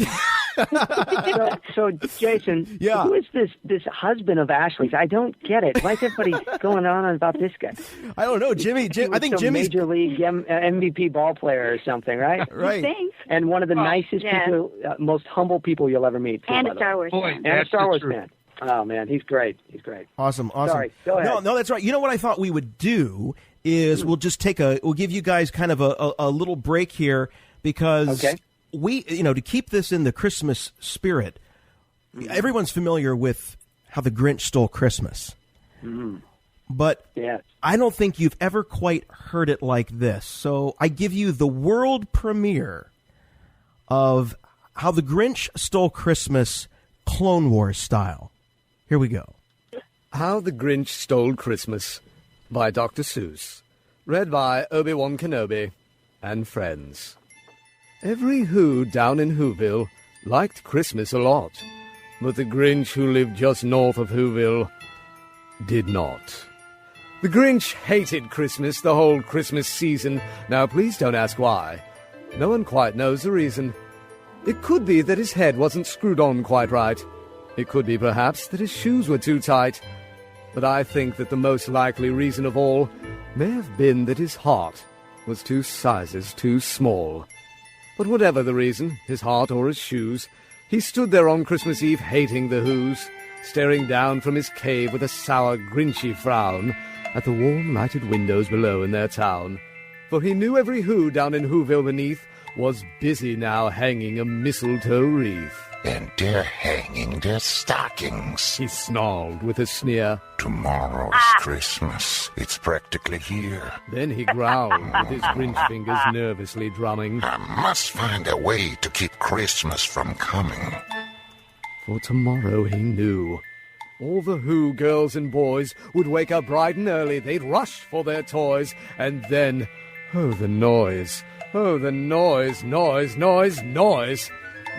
So Jason, who is this husband of Ashley's? I don't get it. Why is everybody going on about this guy? I don't know, Jimmy. I think Jimmy's major league MVP ball player or something, right? Right. And one of the nicest people, most humble people you'll ever meet. And a Star Wars fan. And a Star Wars fan. Oh man, he's great. He's great. Awesome. Sorry, go ahead. No, that's right. You know what I thought we would do is we'll give you guys kind of a little break here because we, to keep this in the Christmas spirit, everyone's familiar with how the Grinch stole Christmas. Mm-hmm. But I don't think you've ever quite heard it like this. So I give you the world premiere of how the Grinch stole Christmas, Clone Wars style. Here we go. How the Grinch Stole Christmas by Dr. Seuss. Read by Obi-Wan Kenobi and friends. Every Who down in Whoville liked Christmas a lot, but the Grinch who lived just north of Whoville did not. The Grinch hated Christmas the whole Christmas season. Now, please don't ask why. No one quite knows the reason. It could be that his head wasn't screwed on quite right. It could be, perhaps, that his shoes were too tight. But I think that the most likely reason of all may have been that his heart was 2 sizes too small. But whatever the reason, his heart or his shoes, he stood there on Christmas Eve hating the Whos, staring down from his cave with a sour, grinchy frown at the warm lighted windows below in their town. For he knew every Who down in Whoville beneath was busy now hanging a mistletoe wreath. And they're hanging their stockings, he snarled with a sneer. Tomorrow's Christmas. It's practically here. Then he growled with his Grinch fingers nervously drumming. I must find a way to keep Christmas from coming. For tomorrow, he knew, all the Who girls and boys would wake up bright and early. They'd rush for their toys. And then, oh, the noise. Oh, the noise, noise, noise, noise.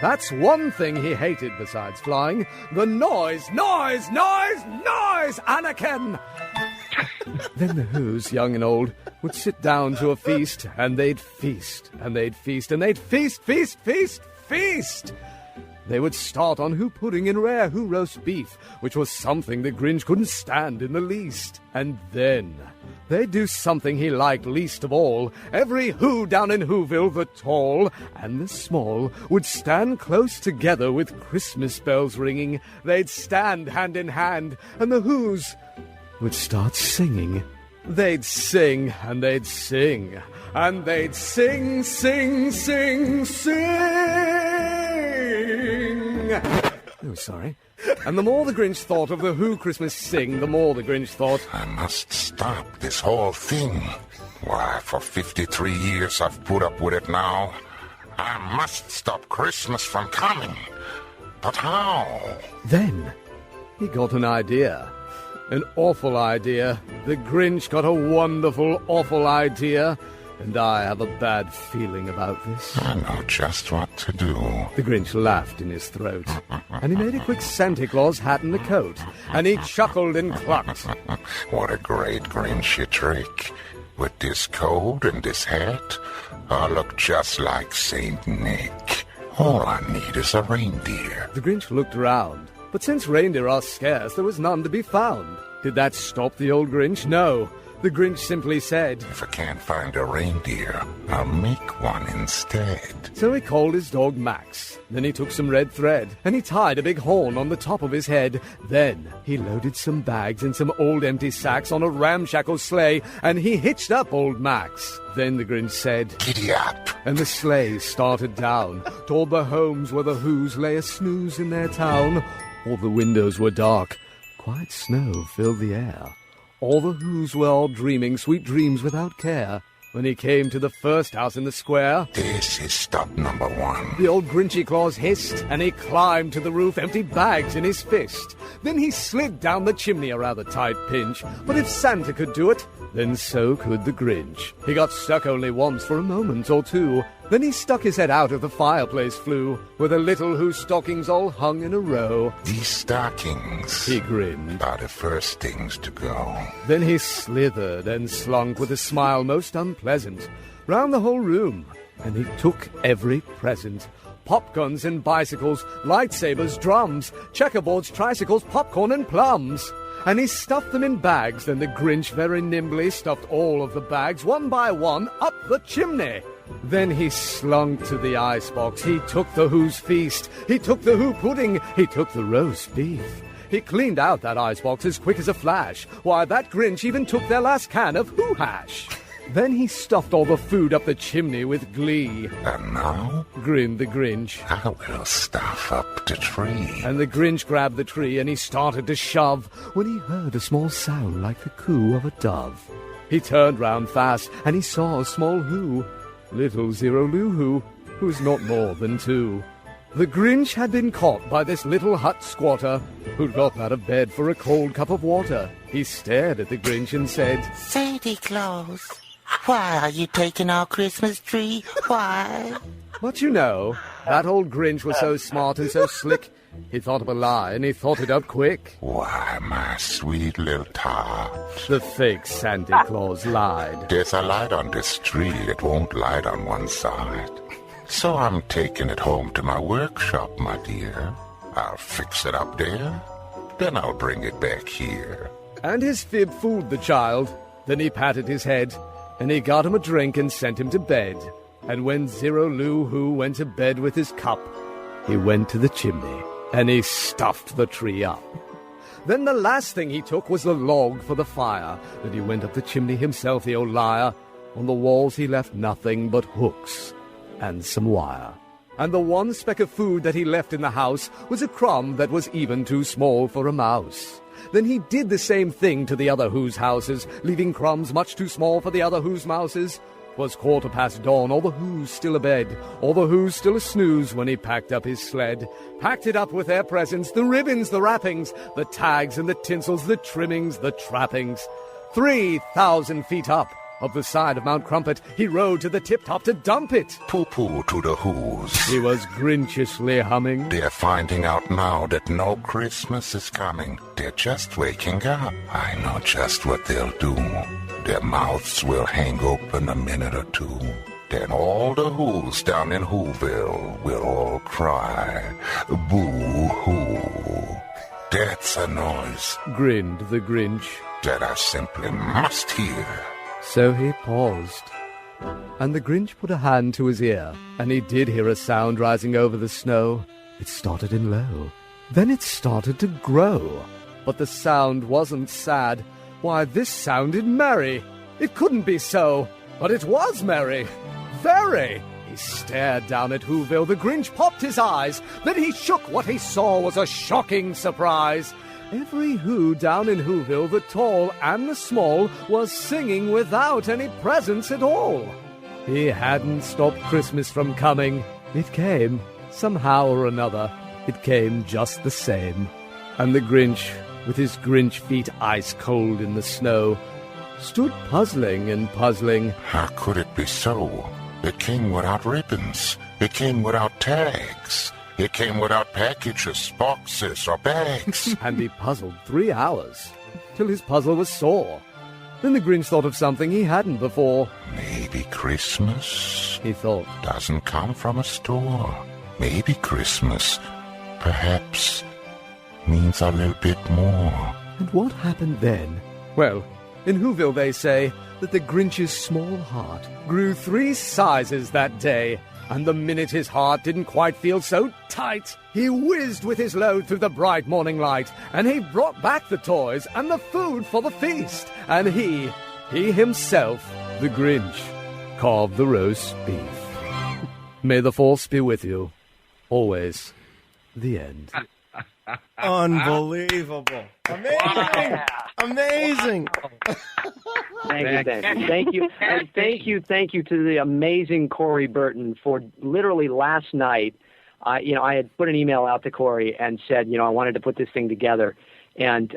That's one thing he hated besides flying. The noise, noise, noise, noise, Anakin! Then the Whos, young and old, would sit down to a feast, and they'd feast, and they'd feast, and they'd feast, feast, feast, feast! They would start on Who pudding and rare Who roast beef, which was something the Grinch couldn't stand in the least. And then they'd do something he liked least of all. Every Who down in Whoville, the tall and the small, would stand close together with Christmas bells ringing. They'd stand hand in hand, and the Whos would start singing. They'd sing, and they'd sing, and they'd sing, sing, sing, sing. Oh, sorry. And the more the Grinch thought of the Who Christmas sing, the more the Grinch thought, I must stop this whole thing. Why, for 53 years I've put up with it now. I must stop Christmas from coming. But how? Then he got an idea. An awful idea. The Grinch got a wonderful, awful idea. And I have a bad feeling about this. I know just what to do. The Grinch laughed in his throat. And he made a quick Santa Claus hat and a coat. And he chuckled and clucked. What a great Grinchy trick. With this coat and this hat, I look just like Saint Nick. All I need is a reindeer. The Grinch looked around. But since reindeer are scarce, there was none to be found. Did that stop the old Grinch? No. The Grinch simply said, "If I can't find a reindeer, I'll make one instead." So he called his dog Max. Then he took some red thread, and he tied a big horn on the top of his head. Then he loaded some bags and some old empty sacks on a ramshackle sleigh, and he hitched up old Max. Then the Grinch said, "Giddy up!" And the sleigh started down toward the homes where the Whos lay a snooze in their town. All the windows were dark. Quiet snow filled the air. All the Whos were all dreaming sweet dreams without care. When he came to the first house in the square, "This is stop number 1. The old Grinchy claws hissed, and he climbed to the roof, empty bags in his fist. Then he slid down the chimney a rather tight pinch. But if Santa could do it, then so could the Grinch. He got stuck only once for a moment or two. Then he stuck his head out of the fireplace flue, where the little Who stockings all hung in a row. "These stockings," he grinned, "are the first things to go." Then he slithered and slunk with a smile most unpleasant round the whole room, and he took every present. Popguns and bicycles, lightsabers, drums, checkerboards, tricycles, popcorn and plums. And he stuffed them in bags. Then the Grinch very nimbly stuffed all of the bags, one by one, up the chimney. Then he slunk to the icebox. He took the Who's feast. He took the Who pudding. He took the roast beef. He cleaned out that icebox as quick as a flash. Why, that Grinch even took their last can of Who hash. Then he stuffed all the food up the chimney with glee. "And now," grinned the Grinch, "I will stuff up the tree." And the Grinch grabbed the tree and he started to shove, when he heard a small sound like the coo of a dove. He turned round fast and he saw a small Who, little Zero Loo who's not more than 2. The Grinch had been caught by this little hut squatter, who'd got out of bed for a cold cup of water. He stared at the Grinch and said, "Santa Claus, why are you taking our Christmas tree? Why?" But you know, that old Grinch was so smart and so slick, he thought of a lie, and he thought it up quick. "Why, my sweet little tart," the fake Santa Claus lied, "there's a light on this tree that won't light on one side. So I'm taking it home to my workshop, my dear. I'll fix it up there, then I'll bring it back here." And his fib fooled the child. Then he patted his head, and he got him a drink and sent him to bed. And when Zero Loo Who went to bed with his cup, he went to the chimney, and he stuffed the tree up. Then the last thing he took was the log for the fire. Then he went up the chimney himself, the old liar. On the walls he left nothing but hooks and some wire. And the one speck of food that he left in the house was a crumb that was even too small for a mouse. Then he did the same thing to the other Who's houses, leaving crumbs much too small for the other Who's mouses. 'Twas 1:15 dawn, all the Who's still abed, all the Who's still a snooze, when he packed up his sled. Packed it up with their presents, the ribbons, the wrappings, the tags and the tinsels, the trimmings, the trappings. 3,000 feet up, of the side of Mount Crumpet, he rode to the tip-top to dump it. "Pooh-pooh to the Who's," he was Grinchishly humming. "They're finding out now that no Christmas is coming. They're just waking up. I know just what they'll do. Their mouths will hang open a minute or two. Then all the Who's down in Whoville will all cry, boo-hoo. That's a noise," grinned the Grinch, "that I simply must hear." So he paused, and the Grinch put a hand to his ear, and he did hear a sound rising over the snow. It started in low, then it started to grow. But the sound wasn't sad. Why, this sounded merry. It couldn't be so, but it was merry. Very. He stared down at Whoville. The Grinch popped his eyes. Then he shook. What he saw was a shocking surprise. Every Who down in Whoville, the tall and the small, was singing without any presents at all. He hadn't stopped Christmas from coming. It came, somehow or another. It came just the same. And the Grinch, with his Grinch feet ice cold in the snow, stood puzzling and puzzling. How could it be so? It came without ribbons. It came without tags. It came without packages, boxes, or bags. And he puzzled 3 hours, till his puzzle was sore. Then the Grinch thought of something he hadn't before. Maybe Christmas, he thought, doesn't come from a store. Maybe Christmas, perhaps, means a little bit more. And what happened then? Well, in Whoville they say that the Grinch's small heart grew 3 sizes that day, and the minute his heart didn't quite feel so tight, he whizzed with his load through the bright morning light, and he brought back the toys and the food for the feast, and he himself, the Grinch, carved the roast beef. May the force be with you. Always. The end. Unbelievable. Amazing. Amazing. Thank you. And thank you to the amazing Corey Burton for literally last night. I had put an email out to Corey and said, I wanted to put this thing together. And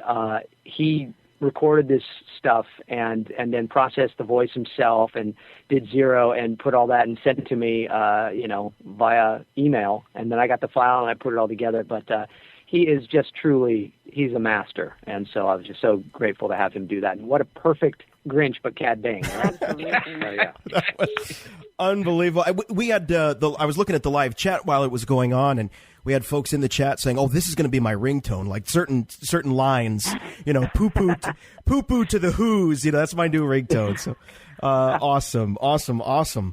he recorded this stuff and then processed the voice himself and did Zero and put all that and sent it to me, via email. And then I got the file and I put it all together. But he is just he's a master. And so I was just so grateful to have him do that. And what a perfect Grinch, but Cad Bane. Right? That was unbelievable. We had I was looking at the live chat while it was going on, and we had folks in the chat saying, "Oh, this is going to be my ringtone." Like certain lines, poo poo to the Who's. That's my new ringtone. So awesome.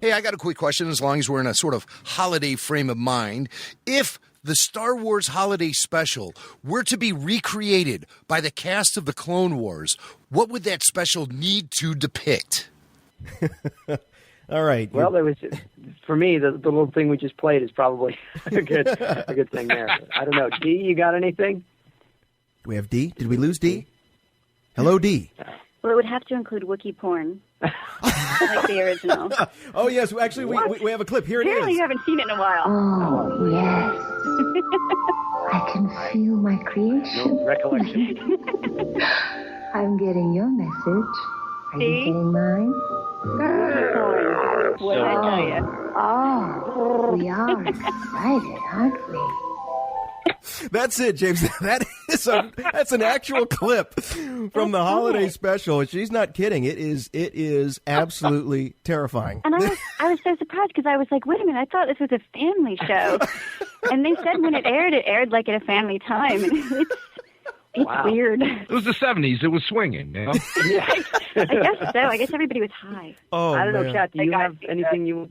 Hey, I got a quick question. As long as we're in a sort of holiday frame of mind, if the Star Wars Holiday Special were to be recreated by the cast of the Clone Wars, what would that special need to depict? All right. Well, there was, for me, the little thing we just played is probably a good thing there. I don't know. Dee, you got anything? We have Dee. Did we lose Dee? Hello, Dee. Well, it would have to include Wookiee porn, like the original. Oh, yes. Actually, we have a clip. Here it is. Apparently you haven't seen it in a while. Oh, yes. I can feel my creation. No recollection. I'm getting your message. Are you getting mine? What did I tell you? Oh, we are excited, aren't we? That's it, James. That's an actual clip from the holiday special. She's not kidding. It is absolutely terrifying. And I was so surprised because I was like, wait a minute, I thought this was a family show. And they said when it aired like at a family time. It's weird. It was the 70s. It was swinging. Yeah. I guess so. I guess everybody was high. Oh, I don't know, Kat. Do you have anything you?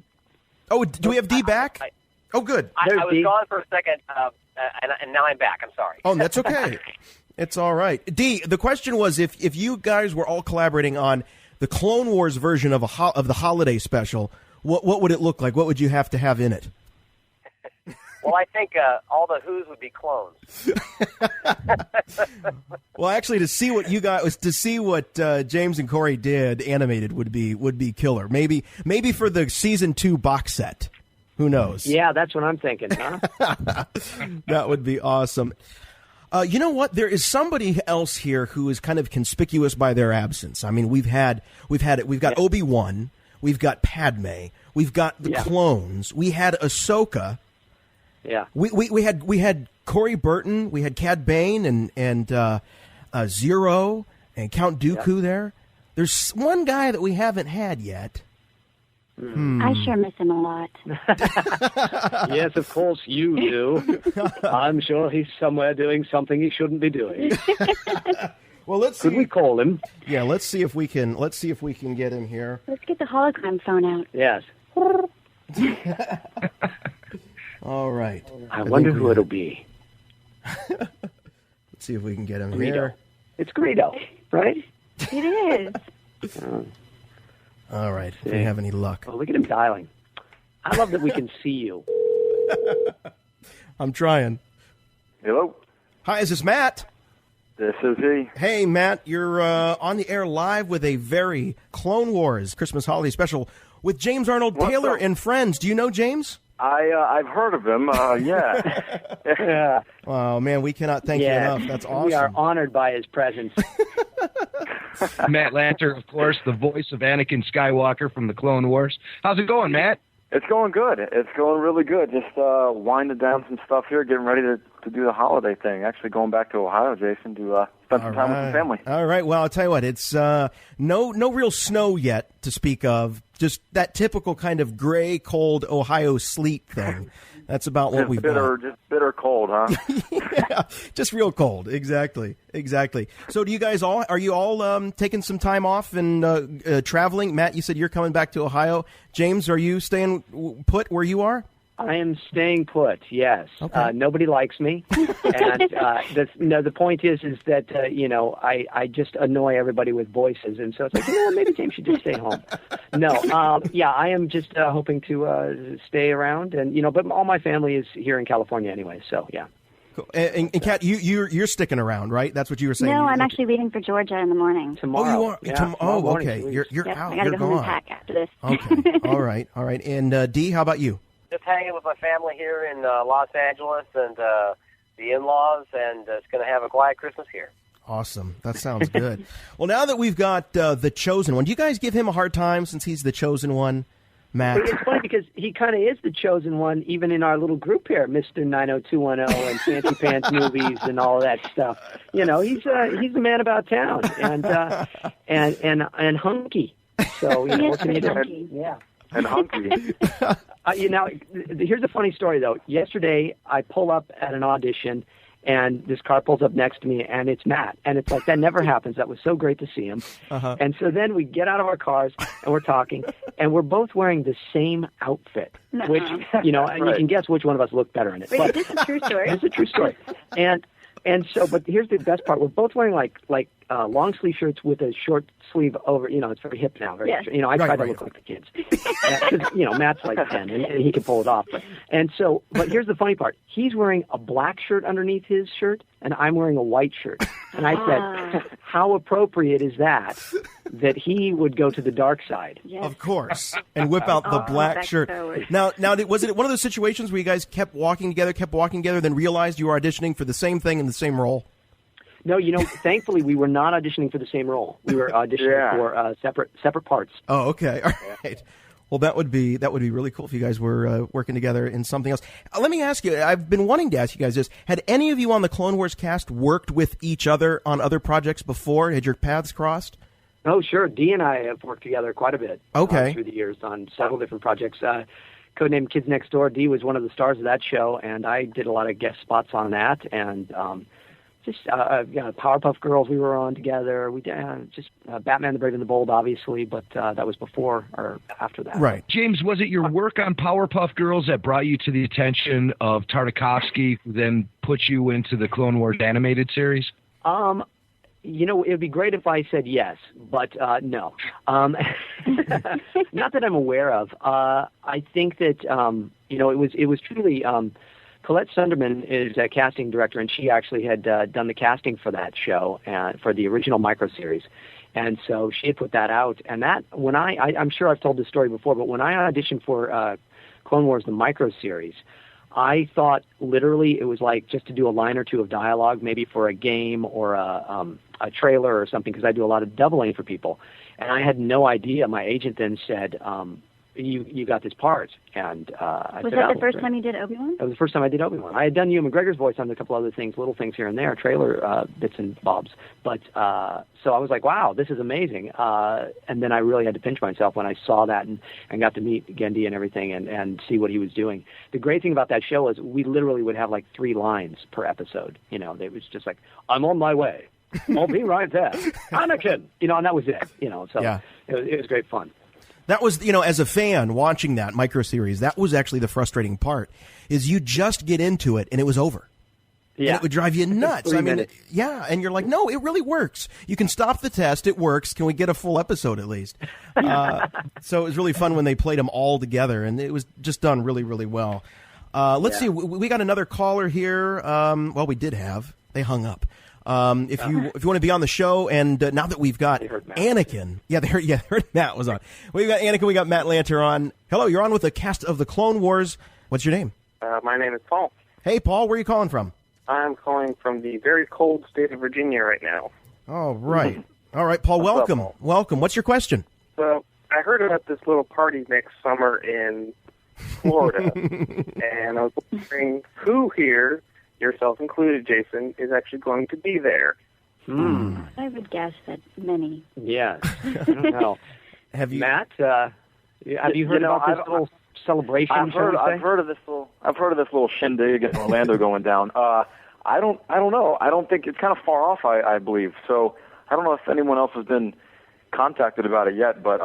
Oh, do we have Dee back? Oh, good. I was gone for a second, and now I'm back. I'm sorry. Oh, that's okay. It's all right. Dee, the question was if you guys were all collaborating on the Clone Wars version of the holiday special, what would it look like? What would you have to have in it? Well, I think all the Who's would be clones. Well, actually, to see what James and Corey did animated would be killer. Maybe for the season 2 box set. Who knows? Yeah, that's what I'm thinking. Huh? That would be awesome. You know what? There is somebody else here who is kind of conspicuous by their absence. I mean, we've got Obi-Wan, we've got Padme, we've got the clones, we had Ahsoka. Yeah, we had Corey Burton, we had Cad Bane and Zero and Count Dooku there. There's one guy that we haven't had yet. I sure miss him a lot. Yes, of course you do. I'm sure he's somewhere doing something he shouldn't be doing. Well, let's see. Could we call him? Yeah, let's see if we can get him here. Let's get the hologram phone out. Yes. All right. I wonder who it'll be. Let's see if we can get him Greedo. here. It's Greedo, right? It is. All right. If we have any luck. Oh, look at him dialing. I love that we can see you. I'm trying. Hello. Hi, is this Matt? This is he. Hey, Matt, you're on the air live with a very Clone Wars Christmas holiday special with James Arnold Taylor and friends. Do you know James? I've heard of him. Yeah. Yeah. Oh man, we cannot thank you enough. That's awesome. We are honored by his presence. Matt Lanter, of course, the voice of Anakin Skywalker from the Clone Wars. How's it going, Matt? It's going good. It's going really good. Just winding down some stuff here, getting ready to do the holiday thing. Actually, going back to Ohio, Jason, to spend some time with the family. All right. Well, I'll tell you what. It's no real snow yet to speak of. Just that typical kind of gray, cold Ohio sleet thing. That's about what we've got. Just bitter cold, huh? Yeah, just real cold. Exactly. So do you guys are you all taking some time off and traveling? Matt, you said you're coming back to Ohio. James, are you staying put where you are? I am staying put, yes. Okay. Nobody likes me. And the point is that, I just annoy everybody with voices. And so it's like, maybe James should just stay home. No, I am just hoping to stay around. And, but all my family is here in California anyway, so, yeah. Cool. And Kat, you're sticking around, right? That's what you were saying. No, I'm actually leaving for Georgia in the morning. Tomorrow. Oh, you are? Yeah, okay. You're out. I got to You're go home and gone. pack after this. Okay. All right. And Dee, how about you? Just hanging with my family here in Los Angeles and the in-laws, and it's going to have a quiet Christmas here. Awesome. That sounds good. Well, now that we've got the Chosen One, do you guys give him a hard time since he's the Chosen One, Matt? It's funny because he kind of is the Chosen One, even in our little group here, Mr. 90210 and Fancy Pants Movies and all of that stuff. He's the man about town and hunky. So what can you do? Yeah. And hunky. Here's a funny story, though. Yesterday, I pull up at an audition, and this car pulls up next to me, and it's Matt. And it's like, that never happens. That was so great to see him. Uh-huh. And so then we get out of our cars, and we're talking, and we're both wearing the same outfit, which, and you can guess which one of us looked better in it. Wait, is this a true story? It's a true story. And so, but here's the best part. We're both wearing like long sleeve shirts with a short sleeve over. It's very hip now. Very, I try to look like the kids. Because, Matt's like 10 and he can pull it off. But here's the funny part. He's wearing a black shirt underneath his shirt and I'm wearing a white shirt. And I said, how appropriate is that he would go to the dark side? Yes. Of course. And whip out the black shirt. Now, was it one of those situations where you guys kept walking together, then realized you were auditioning for the same thing in the same role? No, thankfully we were not auditioning for the same role. We were auditioning for separate parts. Oh, okay. All right. Well, that would be really cool if you guys were working together in something else. Let me ask you, I've been wanting to ask you guys this. Had any of you on the Clone Wars cast worked with each other on other projects before? Had your paths crossed? Oh, sure. Dee and I have worked together quite a bit through the years on several different projects. Codenamed Kids Next Door, Dee was one of the stars of that show, and I did a lot of guest spots on that. And Powerpuff Girls we were on together. We did Batman the Brave and the Bold, obviously, but that was before or after that. Right. James, was it your work on Powerpuff Girls that brought you to the attention of Tartakovsky, who then put you into the Clone Wars animated series? It would be great if I said yes, but no. Not that I'm aware of. I think that it was truly. Colette Sunderman is a casting director, and she actually had done the casting for that show for the original microseries. And so she had put that out. And that, when I'm sure I've told this story before, but when I auditioned for Clone Wars, the microseries, I thought literally it was like just to do a line or two of dialogue, maybe for a game or a trailer or something, because I do a lot of doubling for people. And I had no idea. My agent then said, you got this part. And I was said, that the first time you did Obi-Wan? That was the first time I did Obi-Wan. I had done Ewan McGregor's voice on a couple other things, little things here and there, trailer bits and bobs. But so I was like, wow, this is amazing. And then I really had to pinch myself when I saw that and got to meet Gendy and everything and see what he was doing. The great thing about that show is we literally would have like 3 lines per episode. It was just like, I'm on my way. I'll be right there. Anakin! And that was it. So yeah. It was great fun. That was, as a fan watching that microseries, that was actually the frustrating part, is you just get into it and it was over. Yeah. And it would drive you nuts. 3 minutes. Yeah. And you're like, no, it really works. You can stop the test. It works. Can we get a full episode at least? So it was really fun when they played them all together, and it was just done really, really well. Let's see. We got another caller here. We did have. They hung up. If you want to be on the show, and now that we've got Anakin, they heard Matt was on. We've got Anakin, we got Matt Lanter on. Hello, you're on with the cast of the Clone Wars. What's your name? My name is Paul. Hey, Paul, where are you calling from? I'm calling from the very cold state of Virginia right now. Oh, right. All right, Paul, welcome. Paul? Welcome. What's your question? So, I heard about this little party next summer in Florida, and I was wondering who here yourself included, Jason, is actually going to be there. I would guess that many. Yes. I don't know. Have you, Matt? Have you heard about this little celebration? I've heard of this little shindig in Orlando going down. I don't know. I don't think it's kind of far off. I believe so. I don't know if anyone else has been contacted about it yet, but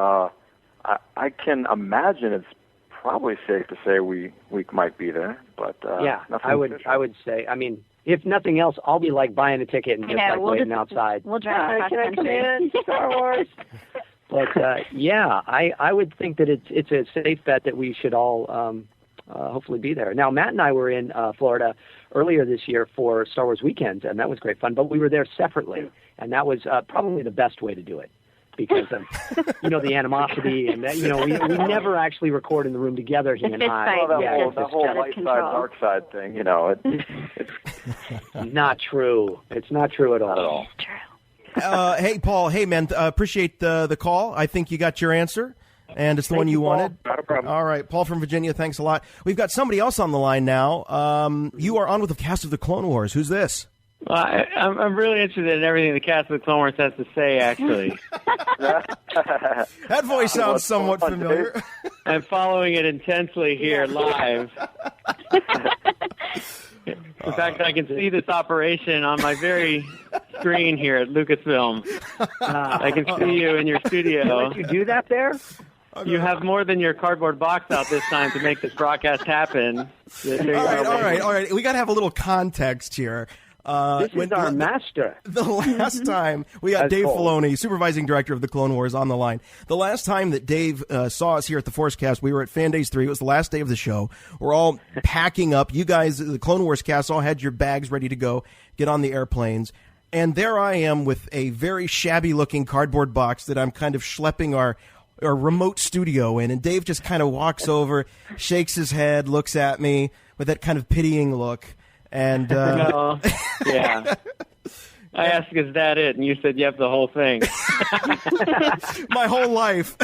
I can imagine it's probably safe to say we might be there. But I would say. I mean, if nothing else, I'll be like buying a ticket and waiting outside. We'll drive across country. Can I come in? Star Wars. But I would think that it's a safe bet that we should all hopefully be there. Now, Matt and I were in Florida earlier this year for Star Wars weekends, and that was great fun. But we were there separately, and that was probably the best way to do it because of the animosity and that, we never actually record in the room together. He and I. Well, the whole light side, dark side thing. It's not true. It's not true at all. It's true. Hey, Paul. Hey, man. Appreciate the call. I think you got your answer, and it's the one you wanted. Not a problem. All right, Paul from Virginia. Thanks a lot. We've got somebody else on the line now. You are on with the cast of the Clone Wars. Who's this? I'm really interested in everything the cast of the Clone Wars has to say, actually. That voice sounds somewhat familiar. I'm following it intensely here live. In fact, I can see this operation on my very screen here at Lucasfilm. I can see you in your studio. Did you do that there? You have more than your cardboard box out this time to make this broadcast happen. All right. We got to have a little context here. This is our master. The last time we got Dave Filoni, supervising director of the Clone Wars, on the line. The last time that Dave saw us here at the Forcecast, we were at Fan Days 3. It was the last day of the show. We're all packing up. You guys, the Clone Wars cast, all had your bags ready to go, get on the airplanes. And there I am with a very shabby-looking cardboard box that I'm kind of schlepping our remote studio in. And Dave just kind of walks over, shakes his head, looks at me with that kind of pitying look. And yeah, I asked, "Is that it?" And you said, "Yep, the whole thing." My whole life.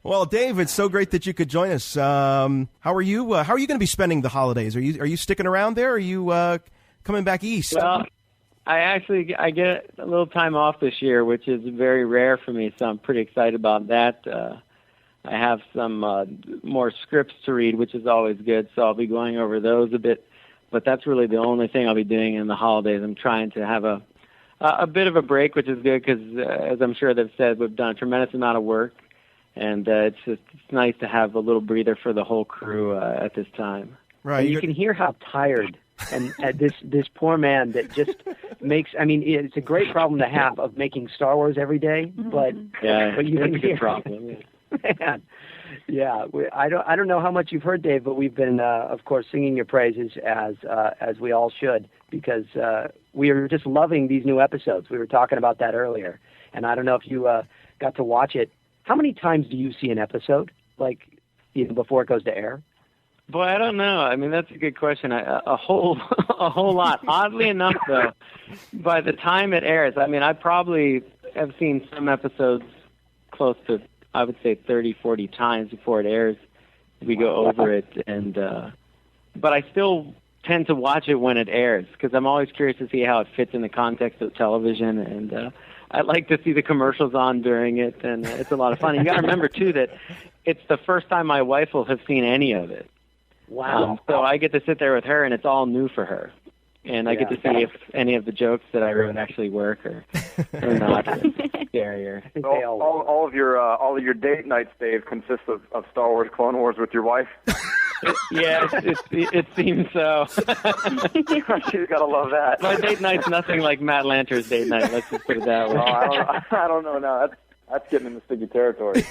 Well, Dave, it's so great that you could join us. How are you? How are you going to be spending the holidays? Are you sticking around there? Or are you coming back east? Well, I get a little time off this year, which is very rare for me. So I'm pretty excited about that. I have some more scripts to read, which is always good, so I'll be going over those a bit. But that's really the only thing I'll be doing in the holidays. I'm trying to have a bit of a break, which is good because, as I'm sure they've said, we've done a tremendous amount of work, and it's nice to have a little breather for the whole crew at this time. Right. And you can hear how tired and this poor man that just makes. I mean, it's a great problem to have of making Star Wars every day, but you can hear. Problem. Man, yeah, I don't know how much you've heard, Dave, but we've been, of course, singing your praises as we all should because we are just loving these new episodes. We were talking about that earlier, and I don't know if you got to watch it. How many times do you see an episode, like even before it goes to air? Boy, I don't know. I mean, that's a good question. A whole lot. Oddly enough, though, by the time it airs, I mean, I probably have seen some episodes close to, I would say 30, 40 times before it airs. We go over it, and but I still tend to watch it when it airs because I'm always curious to see how it fits in the context of television, and I like to see the commercials on during it, and it's a lot of fun. You got to remember too that it's the first time my wife will have seen any of it. Wow! So I get to sit there with her, and it's all new for her. And I get to see if any of the jokes that I wrote actually work or not. Scarier. All of your date nights, Dave, consist of Star Wars Clone Wars with your wife. Yeah, it seems so. She's gotta love that. My date night's nothing like Matt Lanter's date night. Let's just put it that way. I don't know now. That's getting into sticky territory.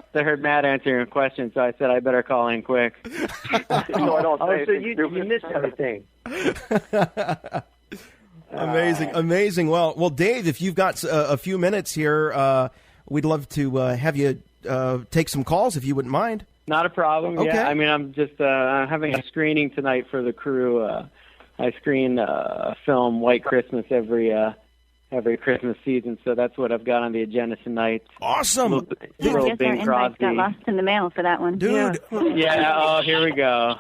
I heard Matt answering a question, so I said I better call in quick. No, I don't say so you missed everything. Amazing. Well, Dave, if you've got a few minutes here, we'd love to have you take some calls if you wouldn't mind. Not a problem. Okay. Yeah, I mean, I'm just having a screening tonight for the crew. I screen a film, White Christmas, every every Christmas season, so that's what I've got on the agenda tonight. Awesome! I guess our invites got lost in the mail for that one. Dude! Yeah, oh, here we go.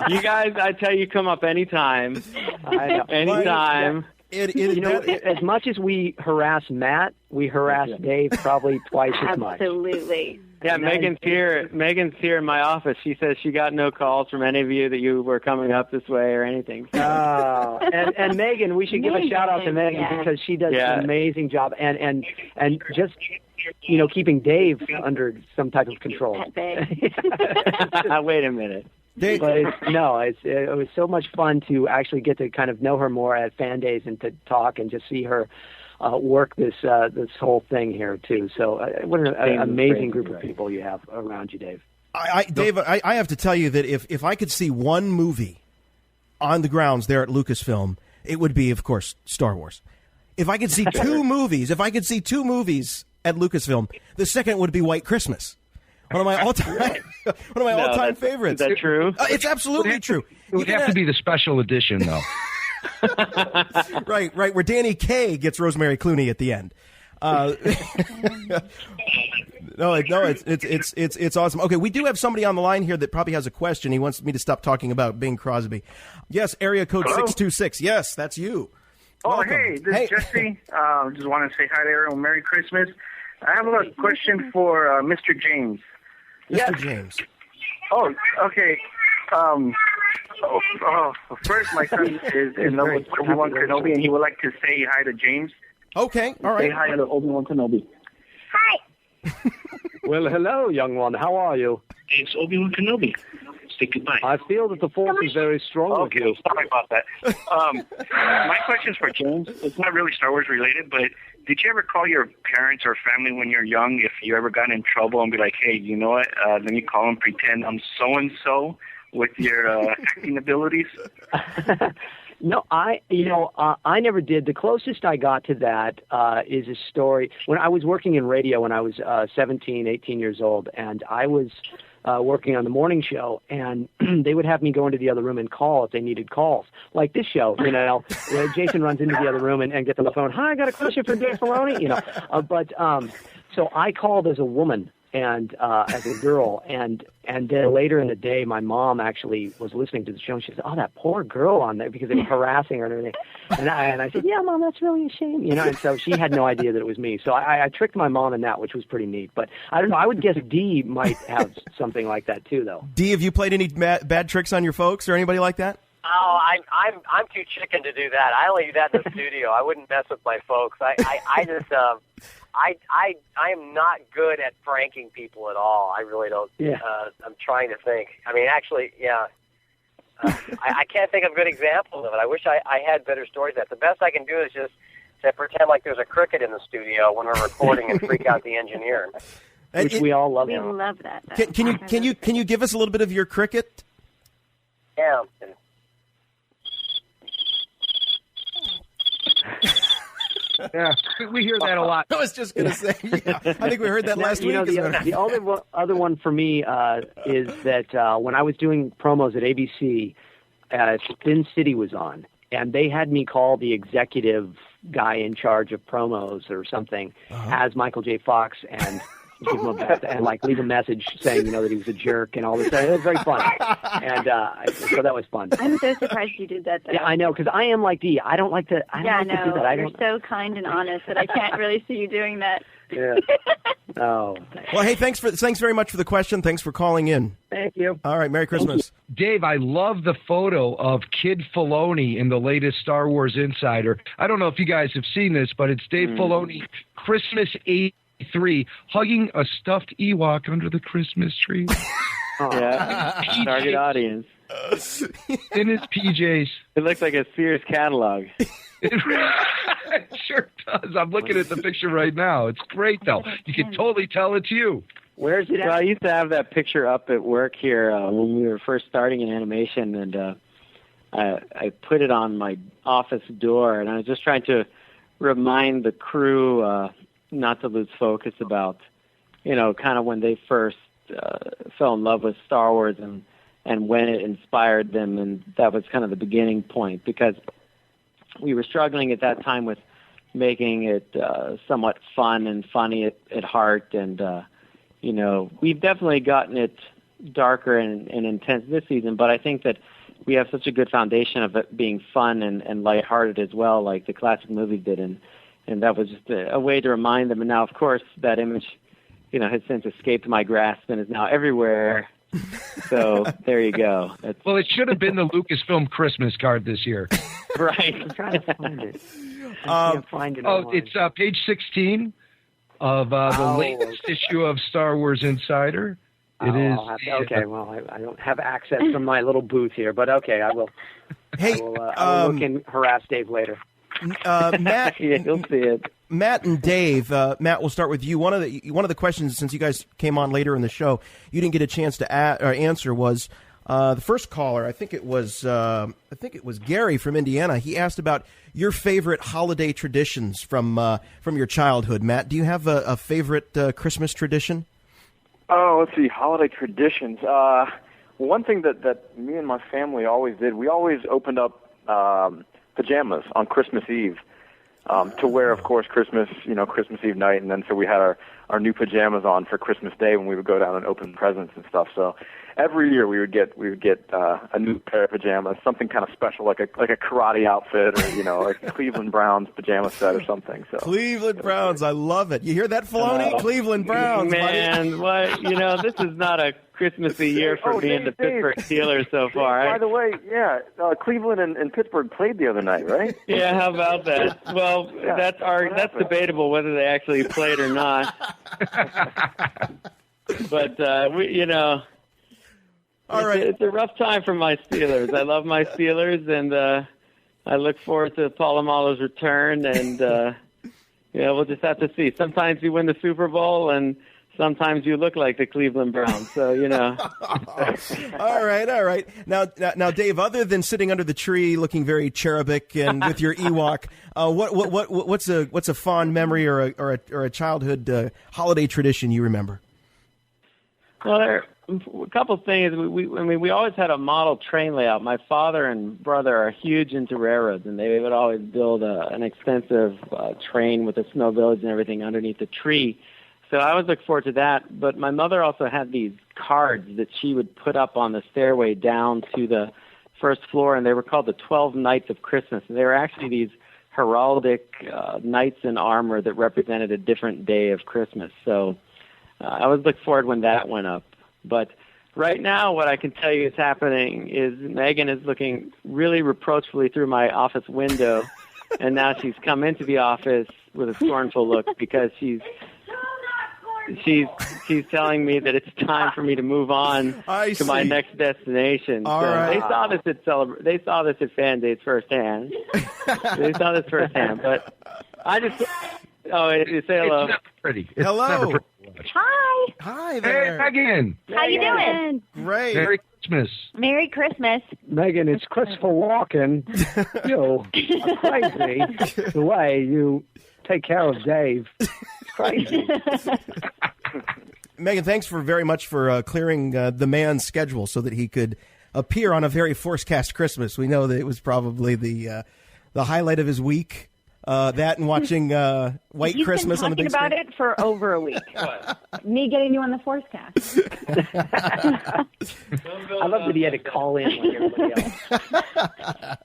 You guys, I tell you, come up anytime. Anytime. As much as we harass Matt, we harass Dave probably twice as much. Absolutely. Yeah, Megan's here. Megan's here in my office. She says she got no calls from any of you that you were coming up this way or anything. And Megan, we should give a shout out to Megan because she does an amazing job and just keeping Dave under some type of control. Wait a minute. But it was so much fun to actually get to kind of know her more at Fan Days and to talk and just see her work this whole thing here too. So what an amazing group of people you have around you, Dave. Dave, I have to tell you that if I could see one movie on the grounds there at Lucasfilm, it would be, of course, Star Wars. If I could see two movies at Lucasfilm, the second would be White Christmas. One of my all-time favorites. Is that true? It's absolutely true. It would have to be the special edition, though. Right, where Danny Kaye gets Rosemary Clooney at the end. It's awesome. Okay, we do have somebody on the line here that probably has a question. He wants me to stop talking about Bing Crosby. Yes, area code 626. Yes, that's you. Oh, Welcome. hey, this is Jesse. Just want to say hi to everyone. Merry Christmas. I have a question for Mr. James. Mr. James. Oh, okay. First, my son is in love with Obi-Wan Kenobi, and he would like to say hi to James. Okay, all right. Say hi to Obi-Wan Kenobi. Hi. Well, hello, young one. How are you? It's Obi-Wan Kenobi. Say goodbye. I feel that the force is very strong with you. Sorry about that. My question is for James. It's not really Star Wars related, but did you ever call your parents or family when you're young if you ever got in trouble and be like, hey, you know what? Let me call and pretend I'm so-and-so with your acting abilities? No, I never did. The closest I got to that is a story when I was working in radio when I was 17, 18 years old, and I was working on the morning show, and they would have me go into the other room and call if they needed calls. Like this show, Jason runs into the other room and gets on the phone. Hi, I got a question for Dave Filoni. So I called as a woman and as a girl, and then later in the day, my mom actually was listening to the show, and she said, "Oh, that poor girl on there," because they were harassing her and everything. And I said, "Yeah, Mom, that's really a shame," And so she had no idea that it was me. So I tricked my mom in that, which was pretty neat. But I don't know. I would guess Dee might have something like that too, though. Dee, have you played any bad tricks on your folks or anybody like that? Oh, I'm too chicken to do that. I only do that in the studio. I wouldn't mess with my folks. I am not good at pranking people at all. I really don't. Yeah. I'm trying to think. I mean, actually, yeah. I can't think of good examples of it. I wish I had better stories. The best I can do is just to pretend like there's a cricket in the studio when we're recording and freak out the engineer. Which we all love. We love that. Can you give us a little bit of your cricket? Yeah. Yeah, we hear that a lot. I was just going to say, I think we heard that last week. The other one for me is that when I was doing promos at ABC, Spin City was on, and they had me call the executive guy in charge of promos or something as Michael J. Fox and give him leave a message saying that he was a jerk and all this. It was very fun, and so that was fun. I'm so surprised you did that, though. Yeah, I know, because I am like Dee. I don't like to. I don't like to do that. You're so kind and honest that I can't really see you doing that. Yeah. Oh. Well, hey, thanks very much for the question. Thanks for calling in. Thank you. All right, Merry Christmas. Dave, I love the photo of Kid Filoni in the latest Star Wars Insider. I don't know if you guys have seen this, but it's Dave Filoni, Christmas 83, hugging a stuffed Ewok under the Christmas tree. Yeah, target audience. In his PJs. It looks like a Sears catalog. It sure does. I'm looking at the picture right now. It's great, though. You can totally tell it's you. Where's it at? Well, I used to have that picture up at work here when we were first starting in animation, and I put it on my office door, and I was just trying to remind the crew not to lose focus about, kind of when they first fell in love with Star Wars and when it inspired them, and that was kind of the beginning point, because we were struggling at that time with making it somewhat fun and funny at heart. And, we've definitely gotten it darker and intense this season, but I think that we have such a good foundation of it being fun and lighthearted as well, like the classic movies did. And that was just a way to remind them. And now, of course, that image, has since escaped my grasp and is now everywhere. So there you go. Well, it should have been the Lucasfilm Christmas card this year. Right. I'm trying to find it. I can't find it. It's page 16 of the latest issue of Star Wars Insider. It is. Okay, well, I don't have access from my little booth here, but okay, I will. Hey, I will look and harass Dave later. Matt, you'll see it. Matt and Dave. Matt, we'll start with you. One of the questions, since you guys came on later in the show, you didn't get a chance to answer was the first caller. I think it was Gary from Indiana. He asked about your favorite holiday traditions from your childhood. Matt, do you have a favorite Christmas tradition? Oh, let's see, holiday traditions. One thing that me and my family always did, we always opened up pajamas on Christmas Eve to wear, of course, Christmas Eve night, and then so we had our new pajamas on for Christmas Day when we would go down and open presents and stuff. So every year we would get a new pair of pajamas, something kind of special, like a karate outfit, or like a Cleveland Browns pajama set or something. So Cleveland Browns, I love it. You hear that, Filoni? Cleveland Browns, man. Buddy. What? This is not a Christmassy year for me and the Pittsburgh Steelers so far. By the way, Cleveland and Pittsburgh played the other night, right? Yeah, how about that? Well, that's debatable whether they actually played or not. But all right. It's a rough time for my Steelers. I love my Steelers, and I look forward to Polamalu's return. And we'll just have to see. Sometimes you win the Super Bowl, and sometimes you look like the Cleveland Browns. So All right. Now, Dave. Other than sitting under the tree, looking very cherubic and with your Ewok, what's a fond memory or a childhood holiday tradition you remember? Well, there are a couple of things. We always had a model train layout. My father and brother are huge into railroads, and they would always build an extensive train with a snow village and everything underneath the tree. So I always look forward to that. But my mother also had these cards that she would put up on the stairway down to the first floor, and they were called the 12 Nights of Christmas. And they were actually these heraldic knights in armor that represented a different day of Christmas. So I always look forward when that went up. But right now, what I can tell you is happening is Megan is looking really reproachfully through my office window, and now she's come into the office with a scornful look because she's telling me that it's time for me to move on to my next destination. All so right. They saw this at Fan Days firsthand. But I just you say hello. It's never pretty. It's Hello. never pretty. Hi. Hi there. Hey, Megan. How you doing? Great. Merry Christmas. Merry Christmas. Megan, it's Christopher Walken. You are crazy the way you take care of Dave. It's crazy. Megan, thanks very much for clearing the man's schedule so that he could appear on a very Forcecast Christmas. We know that it was probably the highlight of his week. That and watching White Christmas on the big screen. You've been talking about it for over a week. Me getting you on the Forcecast. I love that he had to call in like everybody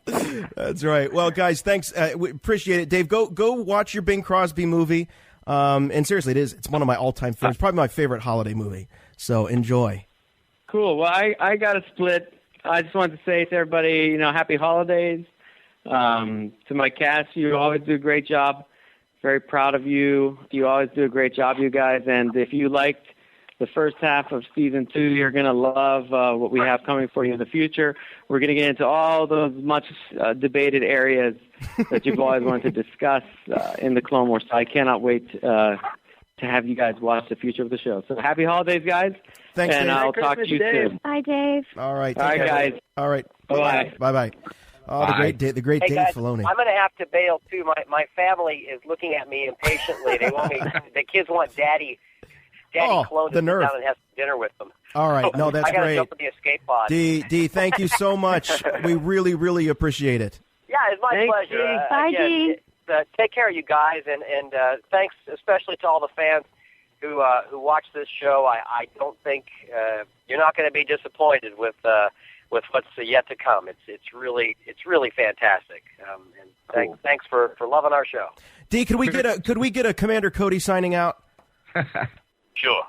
else. That's right. Well, guys, thanks. We appreciate it. Dave, go watch your Bing Crosby movie. And seriously, it's one of my all-time favorites. Probably my favorite holiday movie. So enjoy. Cool. Well, I got a split. I just wanted to say to everybody, happy holidays. To my cast, you always do a great job. Very proud of you. You always do a great job, you guys. And if you liked the first half of season 2, you're going to love what we have coming for you in the future. We're going to get into all those much debated areas that you've always wanted to discuss in the Clone Wars. So I cannot wait to have you guys watch the future of the show. So happy holidays, guys. Thanks, and Dave. I'll talk to you soon. Bye, Dave. All right. All right, guys. All right. Bye-bye. Bye-bye. Oh, the great Dave Hey, guys, Filoni. I'm going to have to bail too. My family is looking at me impatiently. They want me. The kids want Daddy Clone to sit down and have some dinner with them. All right, no, that's I gotta great. jump in the escape pod. Dee, thank you so much. We really, really appreciate it. Yeah, it's my pleasure. Bye, Again, Dee. take care of you guys, and thanks especially to all the fans who watch this show. I don't think you're not going to be disappointed with what's yet to come. It's really fantastic. And thanks for loving our show. Dee, could we get a Commander Cody signing out? Sure.